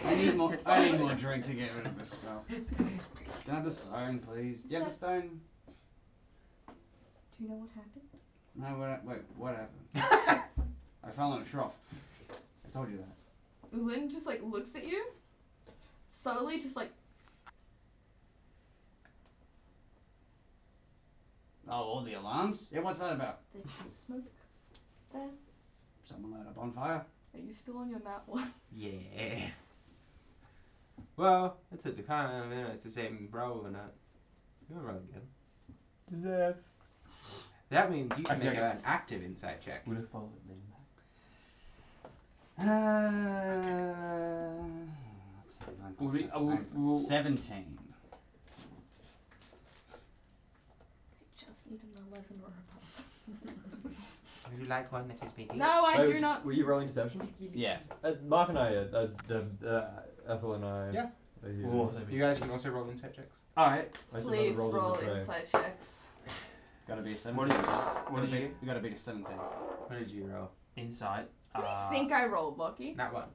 I need more drink to get rid of the smell. Can I have the stone, please? Do you have the stone? do you know what happened? No, what happened? I fell in a trough. I told you that. Lynn just like looks at you, subtly just like, Oh, all the alarms? Yeah, what's that about? there's smoke there. Someone lit a bonfire? Are you still on your nat one? Yeah. Well, it's at the kind of, it's the same roll or not. You're rolling good. Zeph. That means you can Okay, make okay. an active insight check. Would have followed me. Let's see, nine Will plus we- seven, will- nine, will- 17. I just need an 11 or above. Would you like one that is big? No, I Wait, do not. Were you rolling deception? Yeah. Mark and I, Ethel and I. Yeah. Are here. We'll also be. You guys can also roll insight checks. Alright. I should Please never roll in the tray. insight checks. Gotta be a 17. What did you get? You gotta beat a 17. What did you roll? Insight. What do you think I rolled, Lucky? Not one.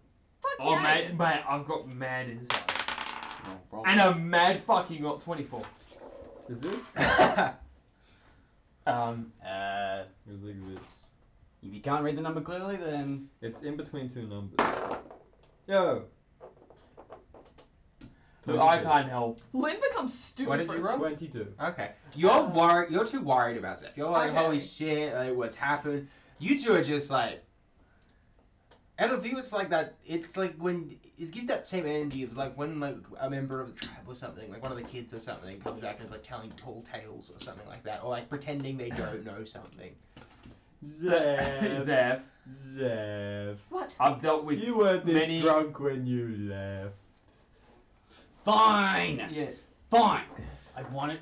Fuck Oh, yeah! mate, I've got mad insight. Roll. And a mad fucking got 24. Is this? It's like this. If you can't read the number clearly, then It's in between two numbers. Yo. Look, I 22. can't help. Lynn becomes stupid What did for you a roll? second. 22. Okay. You're worried. You're too worried about Zeph. You're like, Okay. holy shit, like what's happened? You two are just like. And the view, it's like that. It's like when it gives that same energy of like when like a member of the tribe or something, like one of the kids or something, comes back and is like telling tall tales or something like that, or like pretending they don't know something. Zeph. Zeph, What? I've dealt with You weren't this many. drunk when you left. fine! Yeah. Fine! I want it.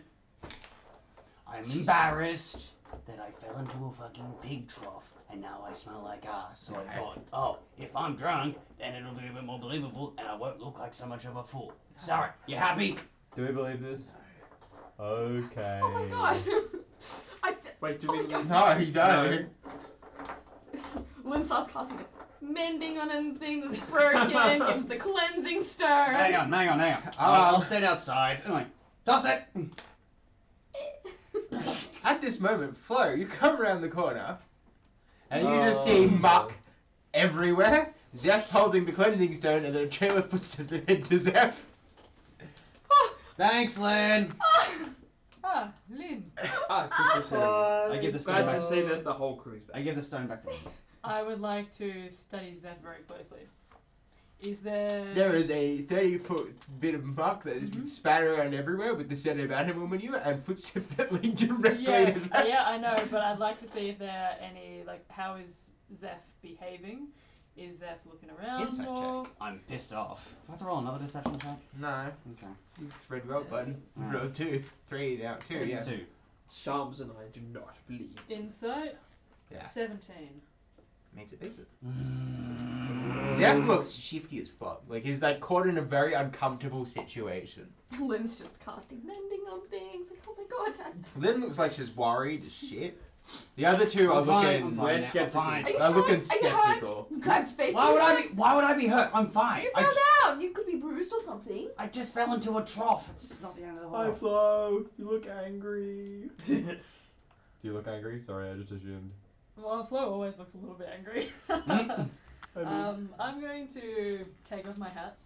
I'm embarrassed that I fell into a fucking pig trough and now I smell like ass. So I thought, oh, if I'm drunk, then it'll be a bit more believable and I won't look like so much of a fool. Sorry, you happy? Do we believe this? Okay. Oh my god! Wait, do Oh we? my God. No, you don't. Lynn starts casting like mending on anything that's broken, gives the cleansing stir. Hang on. I'll stand outside. Anyway, toss it! At this moment, Flo, you come around the corner, and you just see muck everywhere. Zeph holding the cleansing stone, and then a trail of footsteps ahead to Zeph. Thanks, Lynn! Ah, Lynn. I give the stone Glad back. to see that the whole crew's I back. give the stone back to Lynn. I would like to study Zeph very closely. Is there... There is a 30-foot bit of muck that has been spattered around everywhere with the scent of animal manure and footsteps that lead directly Yeah, to Zeph. yeah, I know, but I'd like to see if there are any, like, how is Zeph behaving? Is Zeph looking around Insight more? I'm pissed off. Do I have to roll another deception check? No. Okay. You read well, button. Yeah. Roll 2. 3 down. 2, yeah. 2. Shamms and I do not believe. Insight? Yeah. 17. Makes it, makes it. Mm. Zeph looks shifty as fuck. Like, he's, like, caught in a very uncomfortable situation. Lynn's just casting mending on things. Like, oh my god. Lynn looks like she's worried as shit. The other two are I'm fine, looking... I'm We're fine, skeptical. I'm fine. Are you They're fine? looking Are you hurt? skeptical. Grabs face. Why would I be hurt? I'm fine. You fell down. You could be bruised or something. I just fell into a trough. It's not the end of the Hi, world. Flo. You look angry. Do you look angry? Sorry, I just assumed. Well, Flo always looks a little bit angry. I mean, I'm going to take off my hat.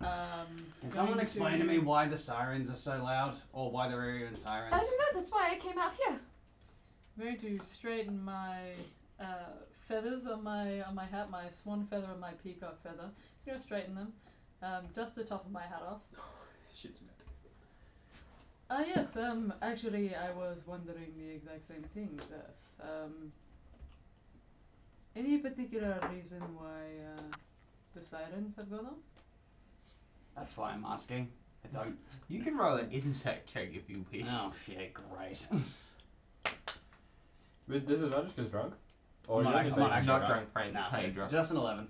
Can someone explain to me why the sirens are so loud, or why there are even sirens? I don't know. That's why I came out here. I'm going to straighten my feathers on my hat, my swan feather and my peacock feather. Just going to straighten them. Just the top of my hat off. shit's mad. Yes, actually I was wondering the exact same thing, Zeph. Any particular reason why the sirens have gone on? That's why I'm asking. I don't. You can roll an insight check if you wish. Oh shit, great. With disadvantage because drunk? Or I'm not you're act- only I'm not faking Not it, drunk, playing, Nah, playing drunk. just an 11.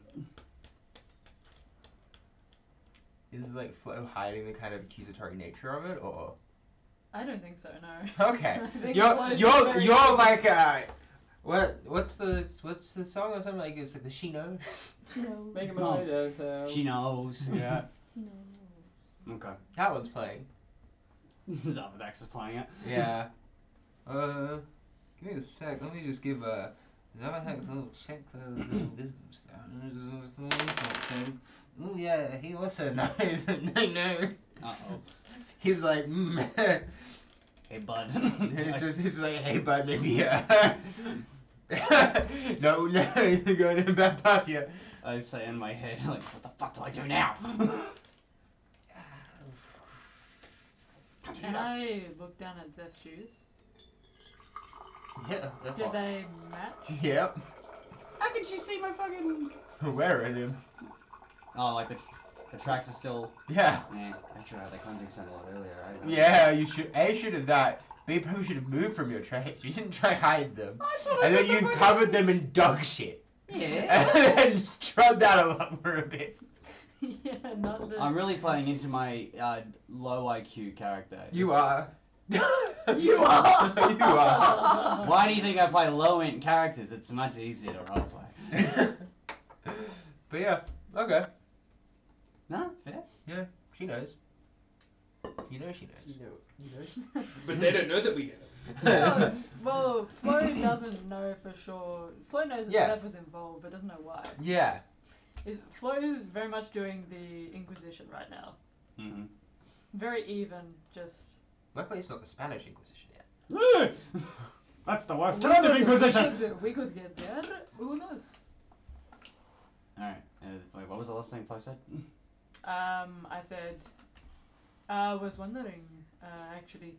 Is like Flo hiding the kind of accusatory nature of it, or? I don't think so, no. Okay. I think You're Flo's you're very you're good. like what's the song or something, like it's like the She Knows. She knows. Make him Oh. hide downtown. She knows. Yeah. She knows. Okay. That one's playing. Zarbadex is playing it. Yeah. Give me a sec. Let me just give Zarbadex a little check for the little wisdom stuff. Just a little insight check. Oh yeah, he also knows that I know. Uh-oh. He's like, Hey, bud. he's like, hey bud, maybe no, you're going to a bad path here. I say in my head, like, what the fuck do I do now? Can I look down at Zeph's shoes? Yeah. Did they match? Yep. How can she see my fucking... Wearing him. Oh, like the tracks are still. Yeah. I should have had the cleansing scent a lot earlier, right? Yeah, you should. A should have that. B probably should have moved from your tracks. You didn't try hide them. I thought And I then put you my covered them in dog shit. Yeah. And then strung that along for a bit. Yeah, not the... I'm really playing into my low IQ character. You are. You are! You are. Why do you think I play low int characters? It's much easier to roleplay. But yeah, okay. No, fair. Yeah, she knows. You know she knows. You know. But they don't know that we know. No, well, Flo doesn't know for sure. Flo knows that Yeah. Zeph was involved, but doesn't know why. Yeah. Flo is very much doing the Inquisition right now. Mm-hmm. Very even, just... Luckily it's not the Spanish Inquisition yet. That's the worst We kind of could- Inquisition! We could get there. Who knows? Alright, wait, what was the last thing Flo said? I said, I was wondering, actually,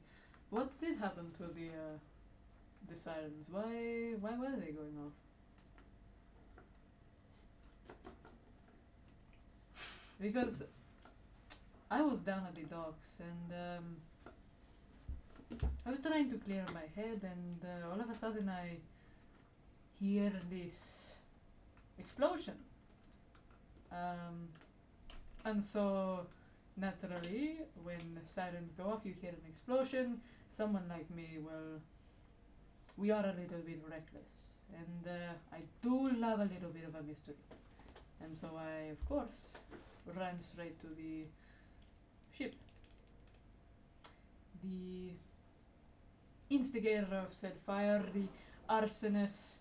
what did happen to the sirens? Why were they going off? Because I was down at the docks and I was trying to clear my head and all of a sudden I hear this explosion. And so naturally when sirens go off you hear an explosion. Someone like me, well, we are a little bit reckless and I do love a little bit of a mystery. And so I, of course, ran straight to the ship. The instigator of said fire, the arsonist,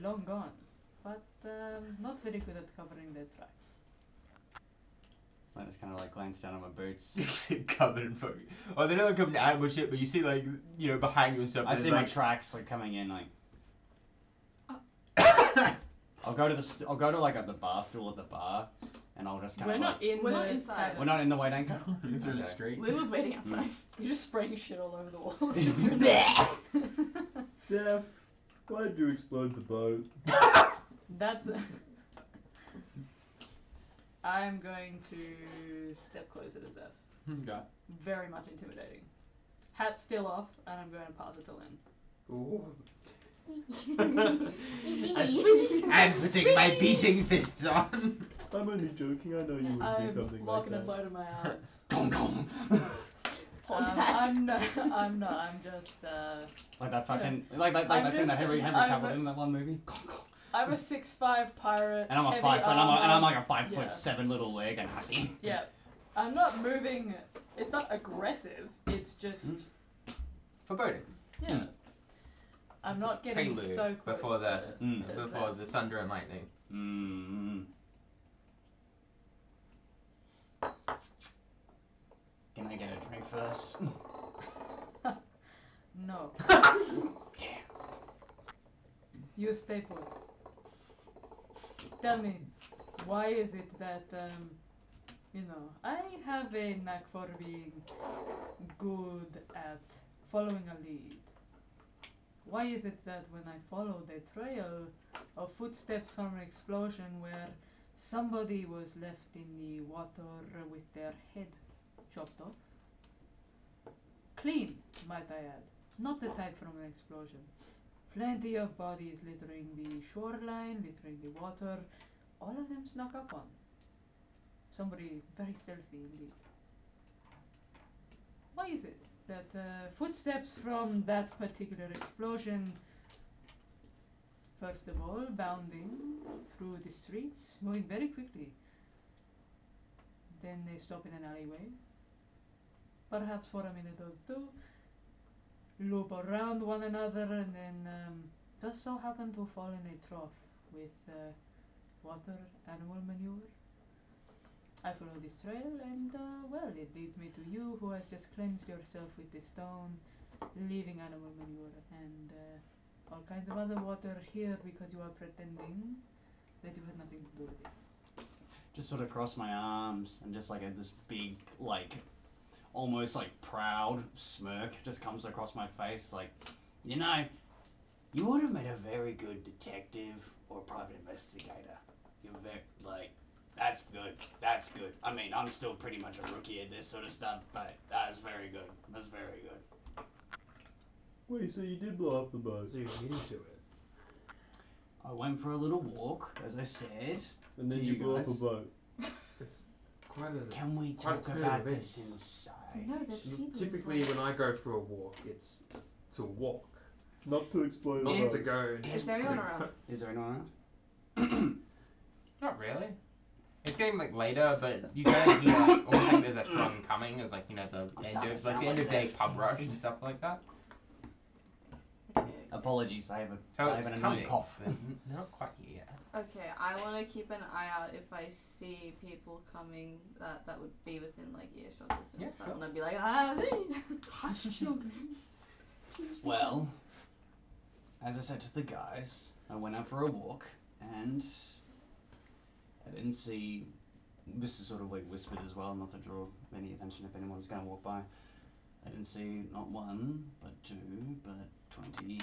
long gone, but not very good at covering their tracks. I just kind of like glance down at my boots. Covered in fucking. Oh, they're not coming to ambush it, but you see, like, you know, behind you and stuff. I there's, see my like... tracks like coming in like. I'll go to I'll go to like at the bar stool at the bar, and I'll just kind We're of not in. We're the not inside. tavern. We're not in the wait anchor. Through the Okay. street. Lynn was waiting outside. You're just spraying shit all over the walls. Zeph, why did you explode the boat? That's. I'm going to step closer to Zeph. Okay. Very much intimidating. Hat still off, and I'm going to pass it to Lynn. Ooh. And putting my beating fists on. I'm only joking. I know you would do something I'm like locking that. it low to my arms. Come. I'm not. I'm just. Like that fucking like that I'm thing that just- Henry I'm Cavill a- in that one movie. I'm a 6'5" pirate. And I'm a heavy 5 foot, and armor. I'm like a 5 Yeah. foot 7 little leg and hussy. Yeah. I'm not moving. It's not aggressive. It's just. Foreboding. Yeah. I'm not getting Prelude so close before the to before Zeph. the thunder and lightning. Can I get a drink first? No. Damn. You stay put. Tell me, why is it that, I have a knack for being good at following a lead. Why is it that when I follow the trail of footsteps from an explosion where somebody was left in the water with their head chopped off? Clean, might I add. Not the type from an explosion. Plenty of bodies littering the shoreline, littering the water. All of them snuck up on. Somebody very stealthy indeed. Why is it that footsteps from that particular explosion, first of all, bounding through the streets, moving very quickly, then they stop in an alleyway, perhaps for a minute or two, loop around one another, and then just so happen to fall in a trough with water, animal manure. I follow this trail, and well, it leads me to you, who has just cleansed yourself with the stone, leaving animal manure and all kinds of other water here because you are pretending that you had nothing to do with it. Just sort of cross my arms and just like this big, like, almost like proud smirk just comes across my face. Like, you would have made a very good detective or private investigator. You're very, like, that's good. That's good. I mean, I'm still pretty much a rookie at this sort of stuff, but that's very good. That's very good. Wait, so you did blow up the boat? So you're into it. I went for a little walk, as I said. And then To you you blew up a guys. boat? It's quite a. Can we Quite a talk turn of about events. this inside? No, there's people Typically, inside. when I go for a walk, it's to walk, Not to explode not a to boat. go. Is there anyone around? Is there anyone around? Not really. It's getting like later, but you kind of hear like, almost like there's a throng coming. It's like the I'm end starting of to sound the end like of day Zeph. pub rush and stuff like that. Apologies, I have So I it's have an annoying coming, cough. but they're not quite here yet. Okay, I want to keep an eye out if I see people coming that would be within like earshot distance. Yeah, I sure. want to be like, ah, Well, as I said to the guys, I went out for a walk and I didn't see. This is sort of like whispered as well, not to draw any attention if anyone's going to walk by. I didn't see not one, but two, but 20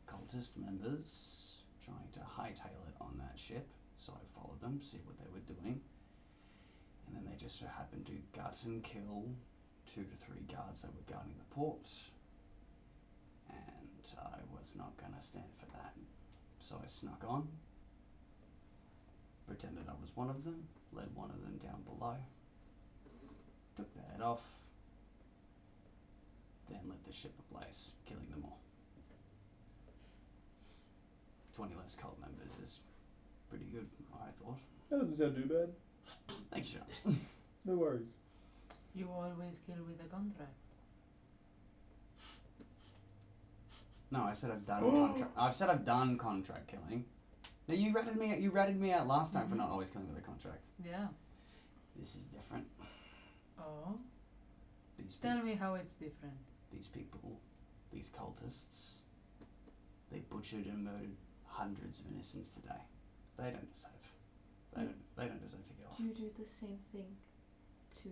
cultist members trying to hightail it on that ship. So I followed them, see what they were doing. And then they just so happened to gut and kill 2 to 3 guards that were guarding the port. And I was not going to stand for that. So I snuck on, pretended I was one of them, led one of them down below, took their head off, then lit the ship ablaze, killing them all. 20 less cult members is pretty good, I thought. That doesn't sound too bad. Thanks, Shamms. No worries. You always kill with a contract. No, I said I've done contract. I've said I've done contract killing. No, you ratted me out last time for not always killing with a contract. Yeah. This is different. Oh. These Tell me how it's different. these people, these cultists, they butchered and murdered hundreds of innocents today. They don't deserve. They don't deserve to get off. Do you do the same thing to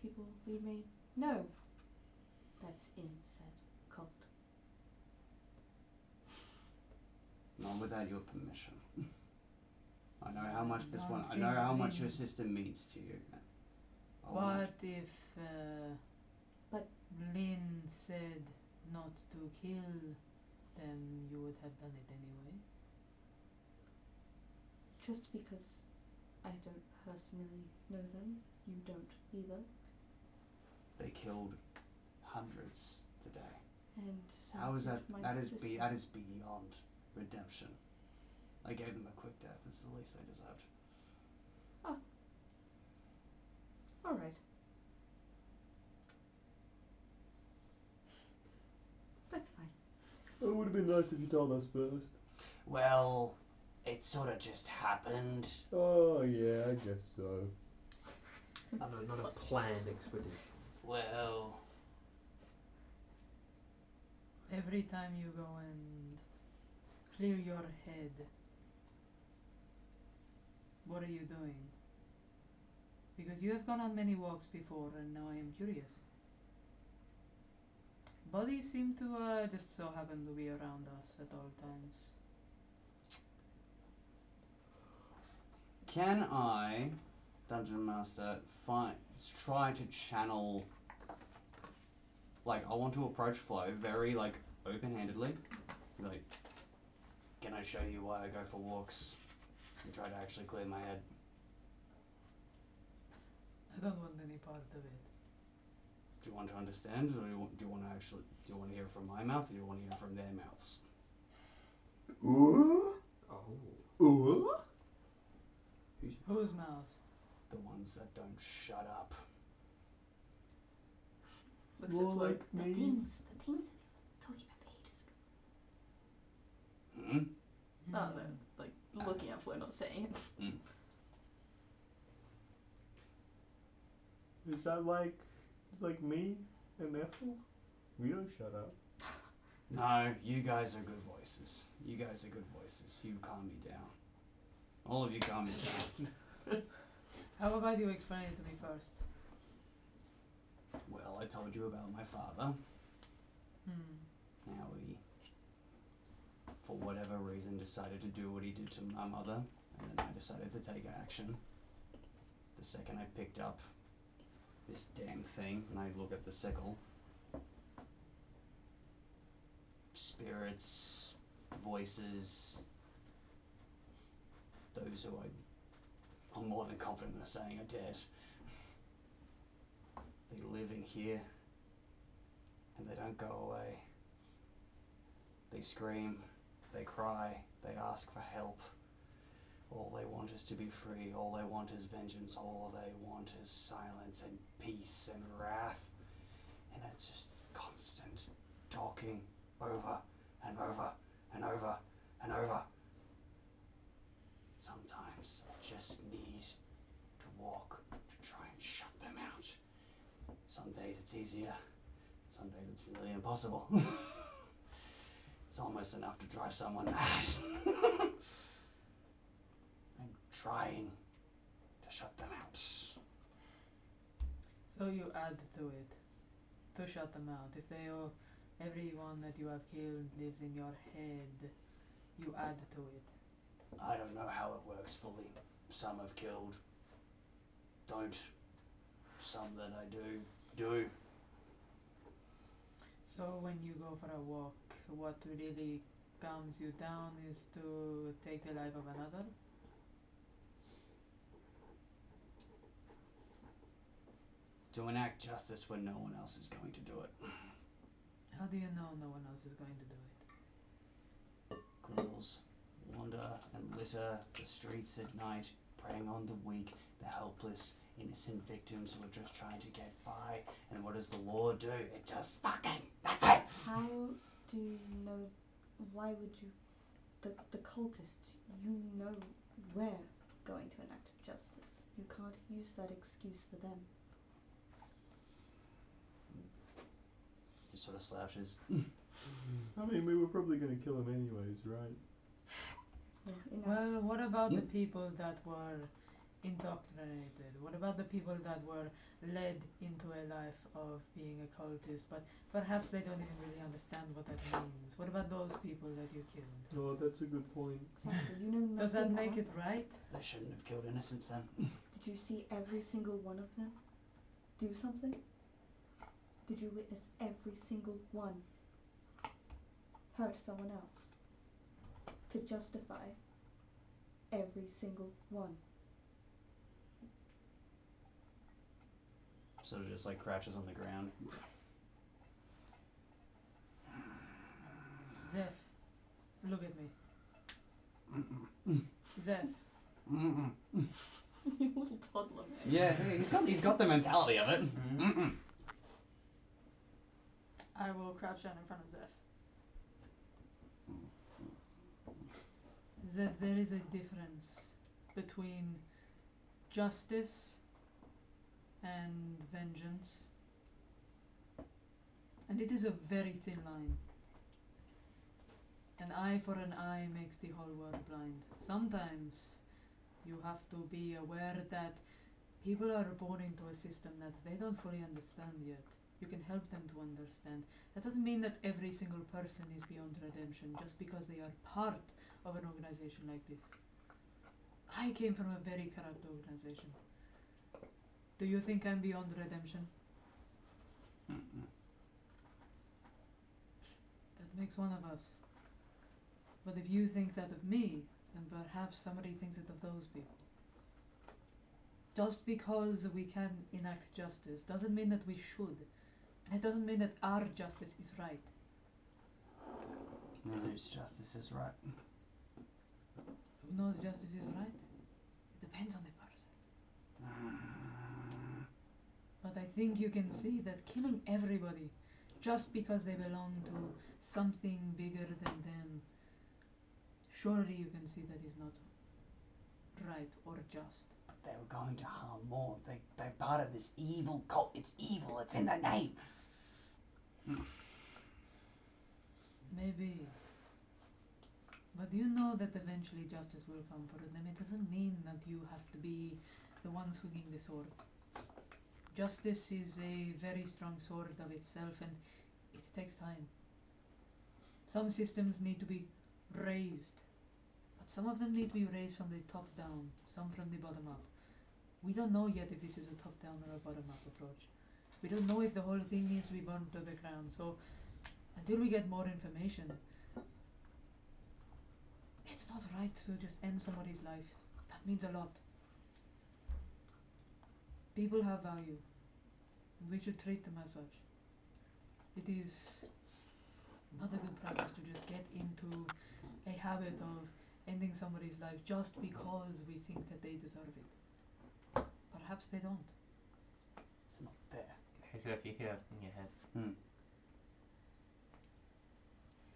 people we may know that's in said cult? Not without your permission. I know how much this one. I know how much your sister means to you. What if But- Lynn said not to kill them? You would have done it anyway. Just because I don't personally know them, you don't either. They killed hundreds today. And so How is did that? my That is sister. that is beyond redemption. I gave them a quick death. It's the least they deserved. All right. That's fine. It would have been nice if you told us first. Well, it sort of just happened. Oh yeah, I guess so. Not a planned expedition. Well, Every time you go and clear your head, what are you doing? Because you have gone on many walks before, and now I am curious. Bodies seem to just so happen to be around us at all times. can I, Dungeon Master, try to channel? Like, I want to approach Flo very open-handedly. Like, can I show you why I go for walks? And try to actually clear my head. I don't want any part of it. Do you want to understand, or do you want to hear it from my mouth, or do you want to hear it from their mouths? Ooh. Oh. Ooh. Whose mouth? The ones that don't shut up. Looks More at Flo. like The me. things that we were talking about ages ago. Hmm? Oh no, like looking at Flo, not saying it. Is that like me and Ethel? We don't shut up. No, you guys are good voices. You guys are good voices. You calm me down. All of you calm me down. How about you explain it to me first? Well, I told you about my father. Hmm. Now he, for whatever reason, decided to do what he did to my mother, and then I decided to take action. The second I picked up this damn thing, and I look at the sickle, spirits, voices, those who I'm more than confident of saying are dead. They live in here, and they don't go away. They scream, they cry, they ask for help. All they want is to be free, all they want is vengeance, all they want is silence and peace and wrath. And it's just constant talking over and over and over and over. Sometimes I just need to walk to try and shut them out. Some days it's easier, some days it's nearly impossible. It's almost enough to drive someone mad. I'm trying to shut them out. So you add to it to shut them out. If everyone that you have killed lives in your head, you add to it. I don't know how it works fully. Some I've killed, don't. Some that I do. So when you go for a walk, what really calms you down is to take the life of another? To enact justice when no one else is going to do it. How do you know no one else is going to do it? Ghouls wander and litter the streets at night, preying on the weak, the helpless, innocent victims who are just trying to get by. And what does the law do? It does fucking nothing! How do you know? Why would you? The cultists, you know we're going to enact justice. You can't use that excuse for them. Just sort of slouches. I mean, we were probably going to kill him anyways, right? enough. Well, what about the people that were indoctrinated? What about the people that were led into a life of being a cultist, but perhaps they don't even really understand what that means? What about those people that you killed? Oh, that's a good point. Exactly. You know nothing Does that make about it right? They shouldn't have killed innocents then. Did you see every single one of them do something? Did you witness every single one hurt someone else? To justify every single one. Sort of just like crouches on the ground. Zeph, look at me. Zeph, You little toddler, man. Yeah, he's got the mentality of it. I will crouch down in front of Zeph. Zeph, there is a difference between justice and vengeance. And it is a very thin line. An eye for an eye makes the whole world blind. Sometimes you have to be aware that people are born into a system that they don't fully understand yet. You can help them to understand. That doesn't mean that every single person is beyond redemption just because they are part of an organization like this. I came from a very corrupt organization. Do you think I'm beyond redemption? That makes one of us. But if you think that of me, then perhaps somebody thinks it of those people. Just because we can enact justice doesn't mean that we should. And it doesn't mean that our justice is right. Whose justice is right? Who knows justice is right? It depends on the person. But I think you can see that killing everybody just because they belong to something bigger than them, surely you can see that is not right or just. But they were going to harm more. They're part of this evil cult. It's evil. It's in the name. Maybe. But you know that eventually justice will come for them. It doesn't mean that you have to be the one swinging the sword. Justice is a very strong sword of itself, and it takes time. Some systems need to be raised, but some of them need to be raised from the top down, some from the bottom up. We don't know yet if this is a top down or a bottom up approach. We don't know if the whole thing needs to be burned to the ground, so until we get more information, it's not right to just end somebody's life. That means a lot. People have value. We should treat them as such. It is not a good practice to just get into a habit of ending somebody's life just because we think that they deserve it. Perhaps they don't. It's not fair. Hey, so if you hear in your head,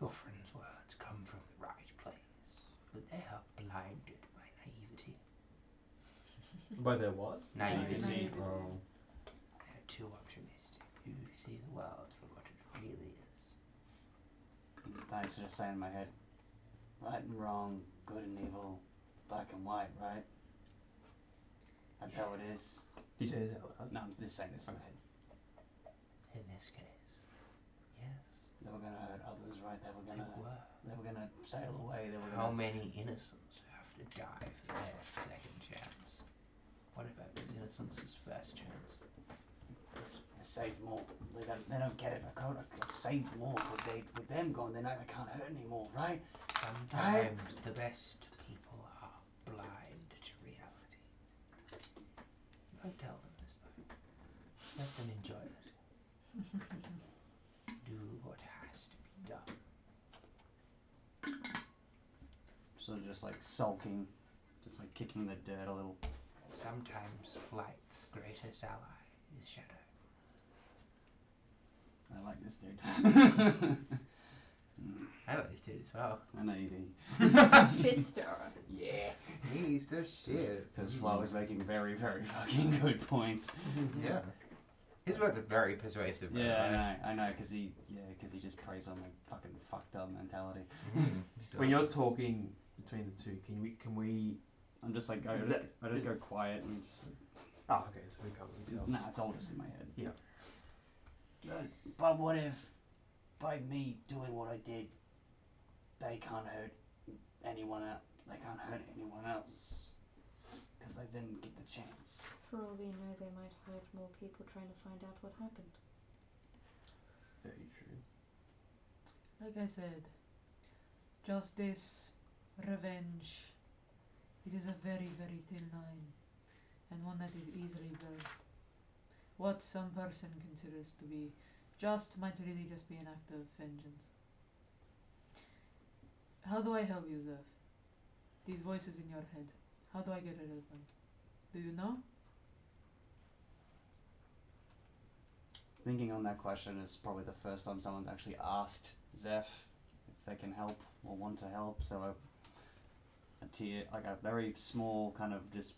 your friend's words come from the right place, but they are blinded by naivety. By their what? Naivety. Oh. They're too optimistic. You see the world for what it really is. Thanks for just saying in my head. Right and wrong, good and evil, black and white, right? That's how it is. Did you say this out loud? No, I'm just saying this in my head. In this case, yes. They were gonna hurt others, right? They were gonna sail away. They were How gonna. many innocents have to die for their second chance? What about those innocents' first chance? I saved more. They don't get it. I saved more. With them gone, they can't hurt anymore, right? Sometimes the best people are blind to reality. Don't tell them this though. Let them enjoy it. Do what has to be done. Sort of just like sulking, just like kicking the dirt a little. Sometimes flight's greatest ally is shadow. I like this dude. I like this dude as well. I know you do. Shit stirrer. Yeah. He's so shit. Because Flo was making very, very fucking good points. Yeah. His words are very persuasive. Yeah, I know, because he just preys on my fucking fucked up mentality. When you're talking, between the two. Can we? I'm just like, I just go quiet and just. Oh, okay. So we can't really tell. Nah, it's all just in my head. Yeah. But what if, by me doing what I did, they can't hurt anyone else? They can't hurt anyone else because they didn't get the chance. For all we know, they might hurt more people trying to find out what happened. Very true. Like I said, justice, revenge, it is a very, very thin line, and one that is easily blurred. What some person considers to be just might really just be an act of vengeance. How do I help you, Zeph? These voices in your head, how do I get rid of them? Do you know? Thinking on that question is probably the first time someone's actually asked Zeph if they can help or want to help. So a tear, like a very small kind of just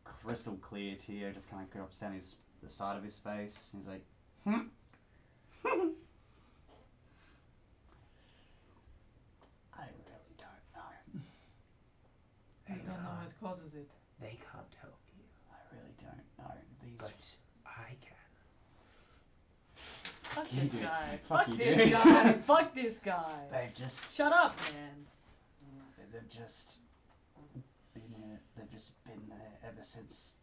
crystal clear tear, just kind of drops down the side of his face. He's like, I really don't know. I don't know what causes it. They can't help you, I really don't know. These. but I can. Fuck You this do. guy. Fuck Fuck you, this dude. guy. Fuck this guy. They've just. Shut up, man. They've just been there. They've just been there ever since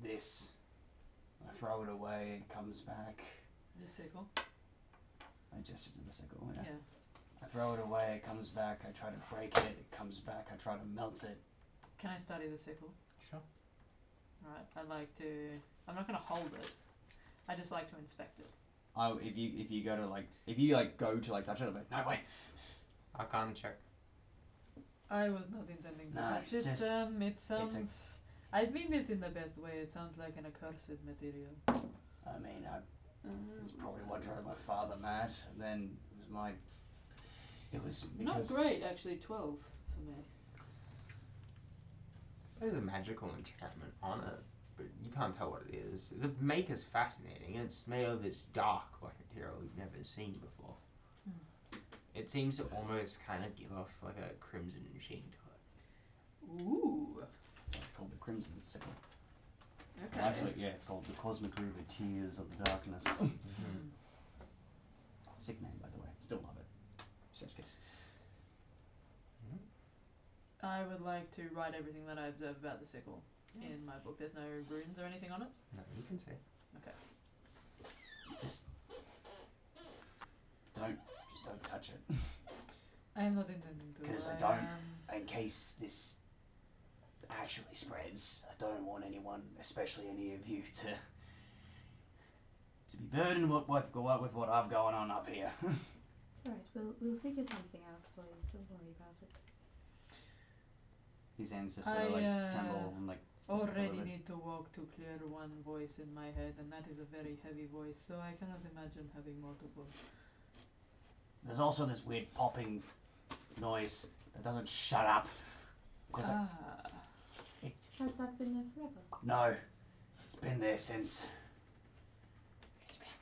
this. I throw it away, it comes back. The sickle. I gestured to the sickle. Yeah. Yeah. I throw it away, it comes back. I try to break it, it comes back. I try to melt it. Can I study the sickle? Sure. Alright, I'd like to. I'm not gonna hold it. I just like to inspect it. Oh, if you go to like go to like touch it, I'm like, no way. Arcana check. I was not intending to No, touch it's it. just- It sounds. I mean this in the best way. It sounds like an accursed material. I mean, it's probably what drove my father mad. And then it was Not because great, actually. 12 for me. There's a magical enchantment on it, but you can't tell what it is. The maker's fascinating. It's made of this dark black material you've never seen before. It seems to almost kind of give off like a crimson sheen to it. Ooh. it's called the Crimson Sickle. Okay. Actually, yeah, it's called the Cosmic Ruby Tears of the Darkness. Sick name, by the way. Still love it. Chef's kiss. I would like to write everything that I observe about the sickle in my book. There's no runes or anything on it? No, you can say. Okay. Just don't touch it. I am not intending to. Because I don't. In case this actually spreads, I don't want anyone, especially any of you, to be burdened with what I've going on up here. It's alright, we'll figure something out for you, don't worry about it. His hands just sort of like tremble and like stick a little already bit. need to walk to clear one voice in my head, and that is a very heavy voice, so I cannot imagine having multiple. There's also this weird popping noise that doesn't shut up. Just like, Has that been there forever? no, it's been there since.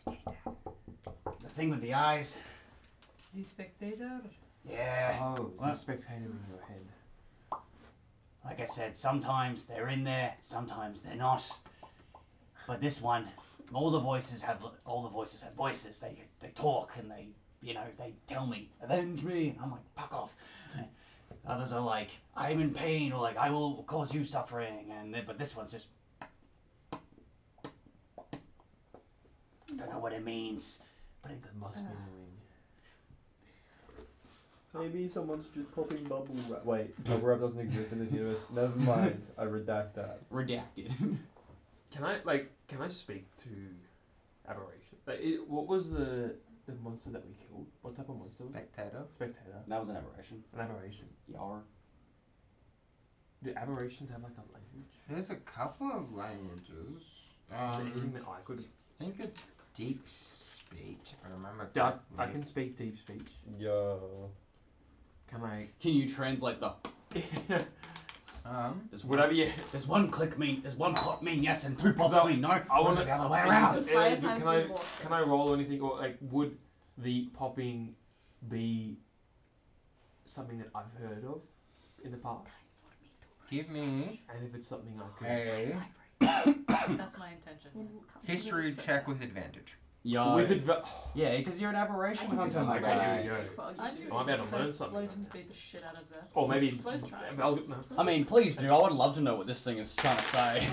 The thing with the eyes. The spectator? Yeah. Oh, it's What? a spectator in your head. Like I said, sometimes they're in there, sometimes they're not. But this one, all the voices have voices. They talk and they tell me, avenge me, and I'm like, fuck off. Others are like, I'm in pain, or like, I will cause you suffering, but this one's just, don't know what it means, but it Must be annoying. Maybe someone's just popping bubble wrap. Wait, bubble wrap doesn't exist in this universe. Never mind. I redact that. redacted. Can I speak to aberration? Like, what was the monster that we killed? What type of monster was it? Spectator. Spectator. That was an aberration. An aberration. Yar. Do aberrations have like a language? There's a couple of languages. Is there anything that I could? I think it's deep speech, if I remember I correctly. can speak deep speech. Yo. Can I? Can you translate the? Would I be? Does one pot mean yes and two pops mean no? I Or want is it to. the other way around. Five times Can I? the water. Can I roll or anything, or like would the popping be something that I've heard of in the past, Give me and if it's something I could. a That's my intention. history check with advantage. Yo. With Yeah, because you're an aberration hunter, my Okay, guy. here we go. I just Oh, I'm about to learn something. Floating beat the shit out of Zeph. Or maybe. Flo's trying. No. I mean, please do. I would love to know what this thing is trying to say.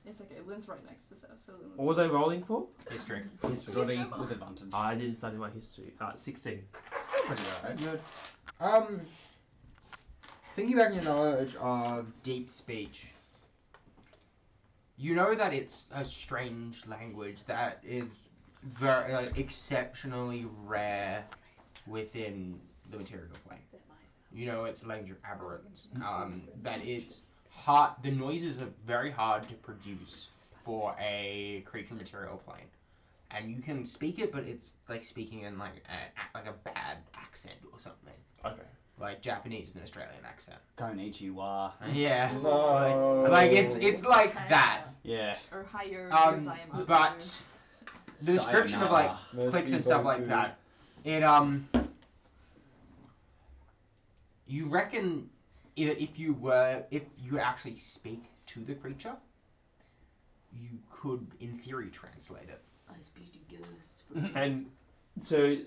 It's okay. Lynn's right next to Zeph, so Lynn What was I rolling for? History. History with advantage. I didn't study my history. 16. Still pretty alright. Thinking back on your knowledge of deep speech, you know that it's a strange language that is very exceptionally rare within the material plane. You know it's a language of aberrants. That it's hard. The noises are very hard to produce for a creature material plane, and you can speak it, but it's like speaking in like a bad accent or something. Okay. Like Japanese with an Australian accent. Konnichiwa. Yeah. No. Like it's like that. Yeah. or higher. But the description of like Merci clicks and stuff like beaucoup. that, it you reckon if you actually speak to the creature, you could in theory translate it. I speak to ghosts. And so,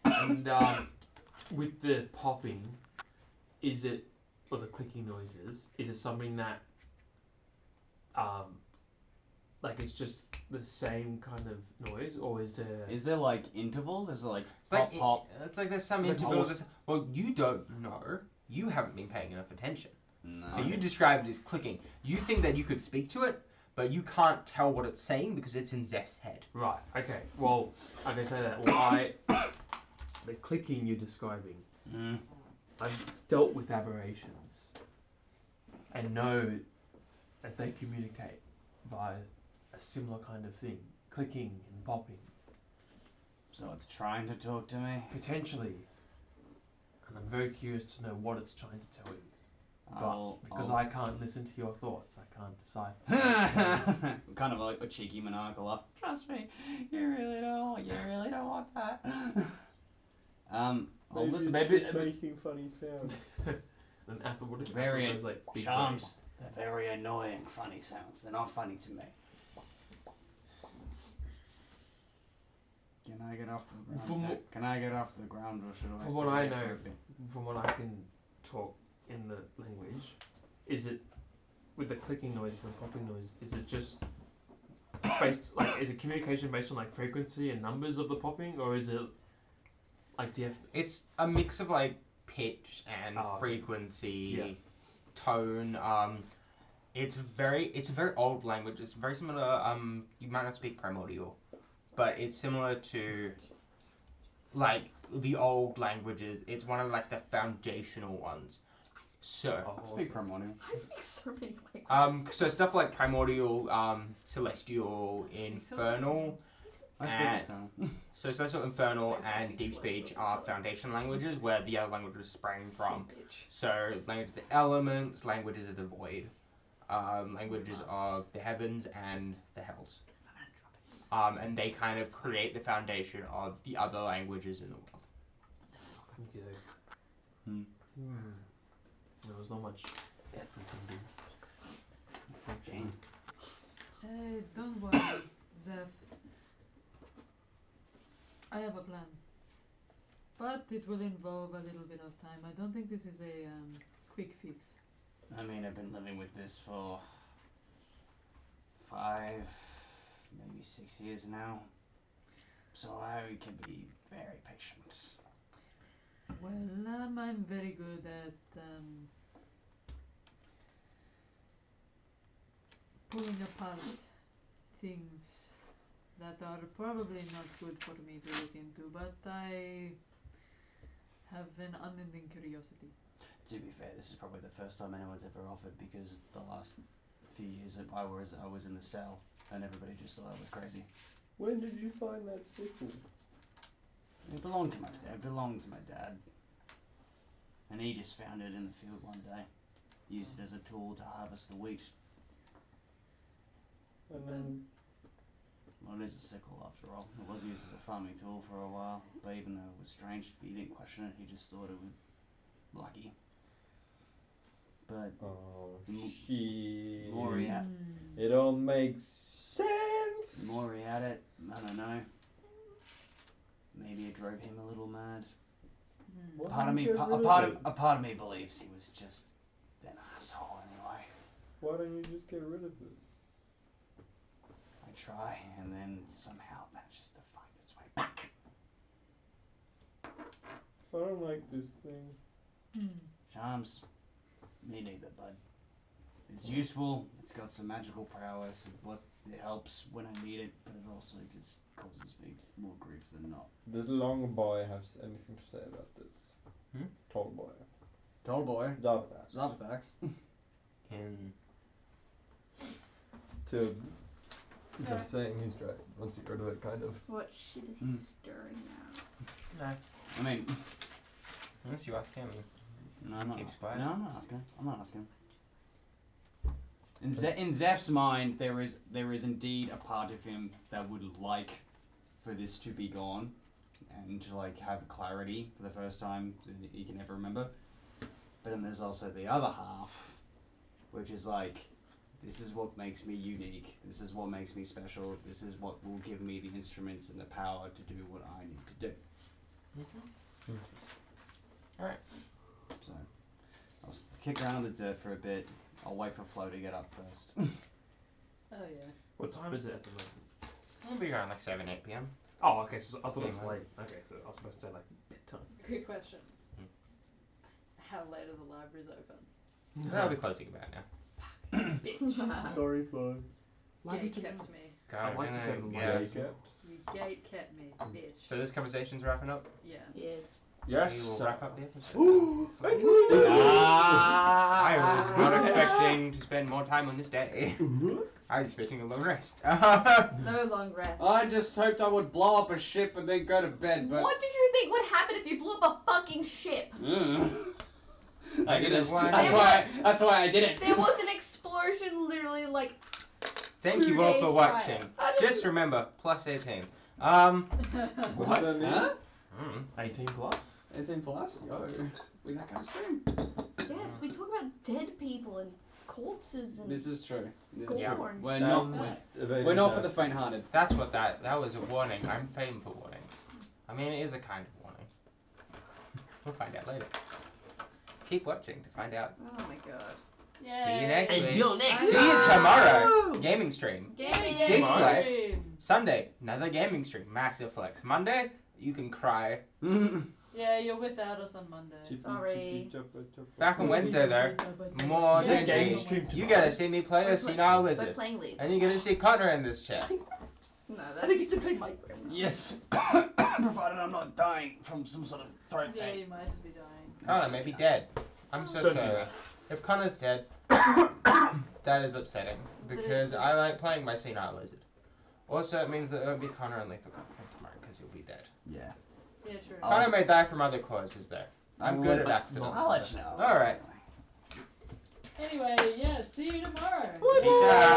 and with the popping, is it, or the clicking noises, is it something that, like it's just the same kind of noise, or is there? Is there like intervals? Is it like It's pop like pop? it's like there's some It's like intervals. almost- Well, you don't know. You haven't been paying enough attention. No. So you describe it as clicking. You think that you could speak to it, but you can't tell what it's saying because it's in Zeph's head. Right. Okay. Well, I can say that. Well, the clicking you're describing, Mm. I've dealt with aberrations, and know that they communicate via a similar kind of thing, clicking and popping, So it's trying to talk to me. potentially. And I'm very curious to know what it's trying to tell you. But I'll- because I'll- I can't listen to your thoughts, I can't decide. kind of like a cheeky maniacal laugh. Trust me, you really don't want that. I'll Maybe listen. it's maybe- just making funny sounds. And Athel would Very Athel goes like big Shamms. They're very annoying, funny sounds. They're not funny to me. Can I get off the ground? From what- Can I get off the ground, or should I? From stay what I here know, for a bit? From what I can talk in the language, is it with the clicking noises and popping noises? Is it just based like is it communication based on like frequency and numbers of the popping, or is it like do you have to, It's a mix of like pitch and Oh, okay. frequency, Yeah. tone. It's a very old language. It's very similar. You might not speak primordial, but it's similar to like the old languages. It's one of like the foundational ones. So. oh, I speak primordial. I speak so many languages. So stuff like primordial, celestial, infernal. I speak And- infernal. So celestial, infernal, I also and speak deep celestial speech are as well. foundation languages where the other languages sprang from. Bitch. So languages of the elements, languages of the void, languages of the heavens and the hells. And they kind of create the foundation of the other languages in the world. okay. Hmm. There was not much Ethel can do. Unfortunately. Don't worry, Zeph. I have a plan. But it will involve a little bit of time. I don't think this is a quick fix. I mean, I've been living with this for 5, maybe 6 years now. So I can be very patient. Well, I'm very good at pulling apart things that are probably not good for me to look into, but I have an unending curiosity. To be fair, this is probably the first time anyone's ever offered, because the last few years that I was in the cell and everybody just thought I was crazy. When did you find that sickle? It belonged to my dad. It belonged to my dad. And he just found it in the field one day. Used it as a tool to harvest the wheat. And then Well, it is a sickle after all. It was used as a farming tool for a while, but even though it was strange, he didn't question it. He just thought it was lucky. But Oh, M- shit. more he had, It all makes sense. the more he had it, I don't know. Maybe it drove him a little mad. Why Part of don't me, you get a rid part of of it? a part of me believes he was just an asshole anyway. Why don't you just get rid of it? I try, and then somehow it manages to find its way back. I don't like this thing. Shamms, me neither, bud. It's useful. It's got some magical prowess. It helps when I need it, but it also just causes me more grief than not. Does long boy have anything to say about this? Tall boy. Tall boy. Zardax. Zardax. In To instead of saying he's dry, once you get rid of it, kind of. What shit is he stirring now? I mean, unless you ask him. no, I'm not Keep asking. quiet. No, I'm not asking. I'm not asking. In Zeph's mind, there is indeed a part of him that would like for this to be gone, and to like have clarity for the first time that he can ever remember. But then there's also the other half, which is like, this is what makes me unique. This is what makes me special. This is what will give me the instruments and the power to do what I need to do. Alright. So, I'll kick around the dirt for a bit. I'll wait for Flo to get up first. Oh yeah. What time is it at the moment? It'll be around like 7, 8 p.m. Oh, okay. So I thought it Yeah, was late. Okay, so I was supposed to say like bedtime. Quick question. How late are the libraries open? They'll be closing about now. Bitch. Sorry, Flo. Gate kept me. I like to go to the yeah. library. You gate kept me, bitch. So this conversation's wrapping up. Yeah. Yes. We will wrap up the episode. Ooh! I was not expecting to spend more time on this day. I was expecting a long rest. No long rest. I just hoped I would blow up a ship and then go to bed, but... What did you think would happen if you blew up a fucking ship? I didn't. Why That's why I didn't. There was an explosion literally like Thank 2 you all days for prior. watching. I didn't- Just remember, plus 18. What does that mean? Huh? 18 plus. 18 plus? Yo, we that kind of stream. Yes, we talk about dead people and corpses and This is true. gore Yeah. and We're shit. not. Evading We're not for the taxes. faint-hearted. That's what that was a warning. I'm famed for warning. I mean, it is a kind of warning. We'll find out later. Keep watching to find out. Oh my god. See you next week. Until next See you tomorrow. Gaming stream. Gaming. Big Tomorrow. flex. Sunday, another gaming stream. Massive flex. Monday, you can cry. Yeah, you're without us on Monday. Sorry. Back on Wednesday though, more Yeah, D&D. gaming stream You tomorrow. gotta see me play a We're senile We're wizard. playing League. And you're gonna see Connor in this chat. No, I that's... didn't get to play my. Yes, provided I'm not dying from some sort of throat Yeah, thing. you might just be dying. Connor may be dead. I'm so Don't do sorry. that. If Connor's dead, that is upsetting. Because I like playing my senile lizard. Also, it means that it won't be Connor and Lethal Content tomorrow because he'll be dead. Yeah. Yeah, true. Connor may die from other causes though. I'm good at accidents. I'll let you know. Alright. Anyway, yeah, see you tomorrow. Peace out.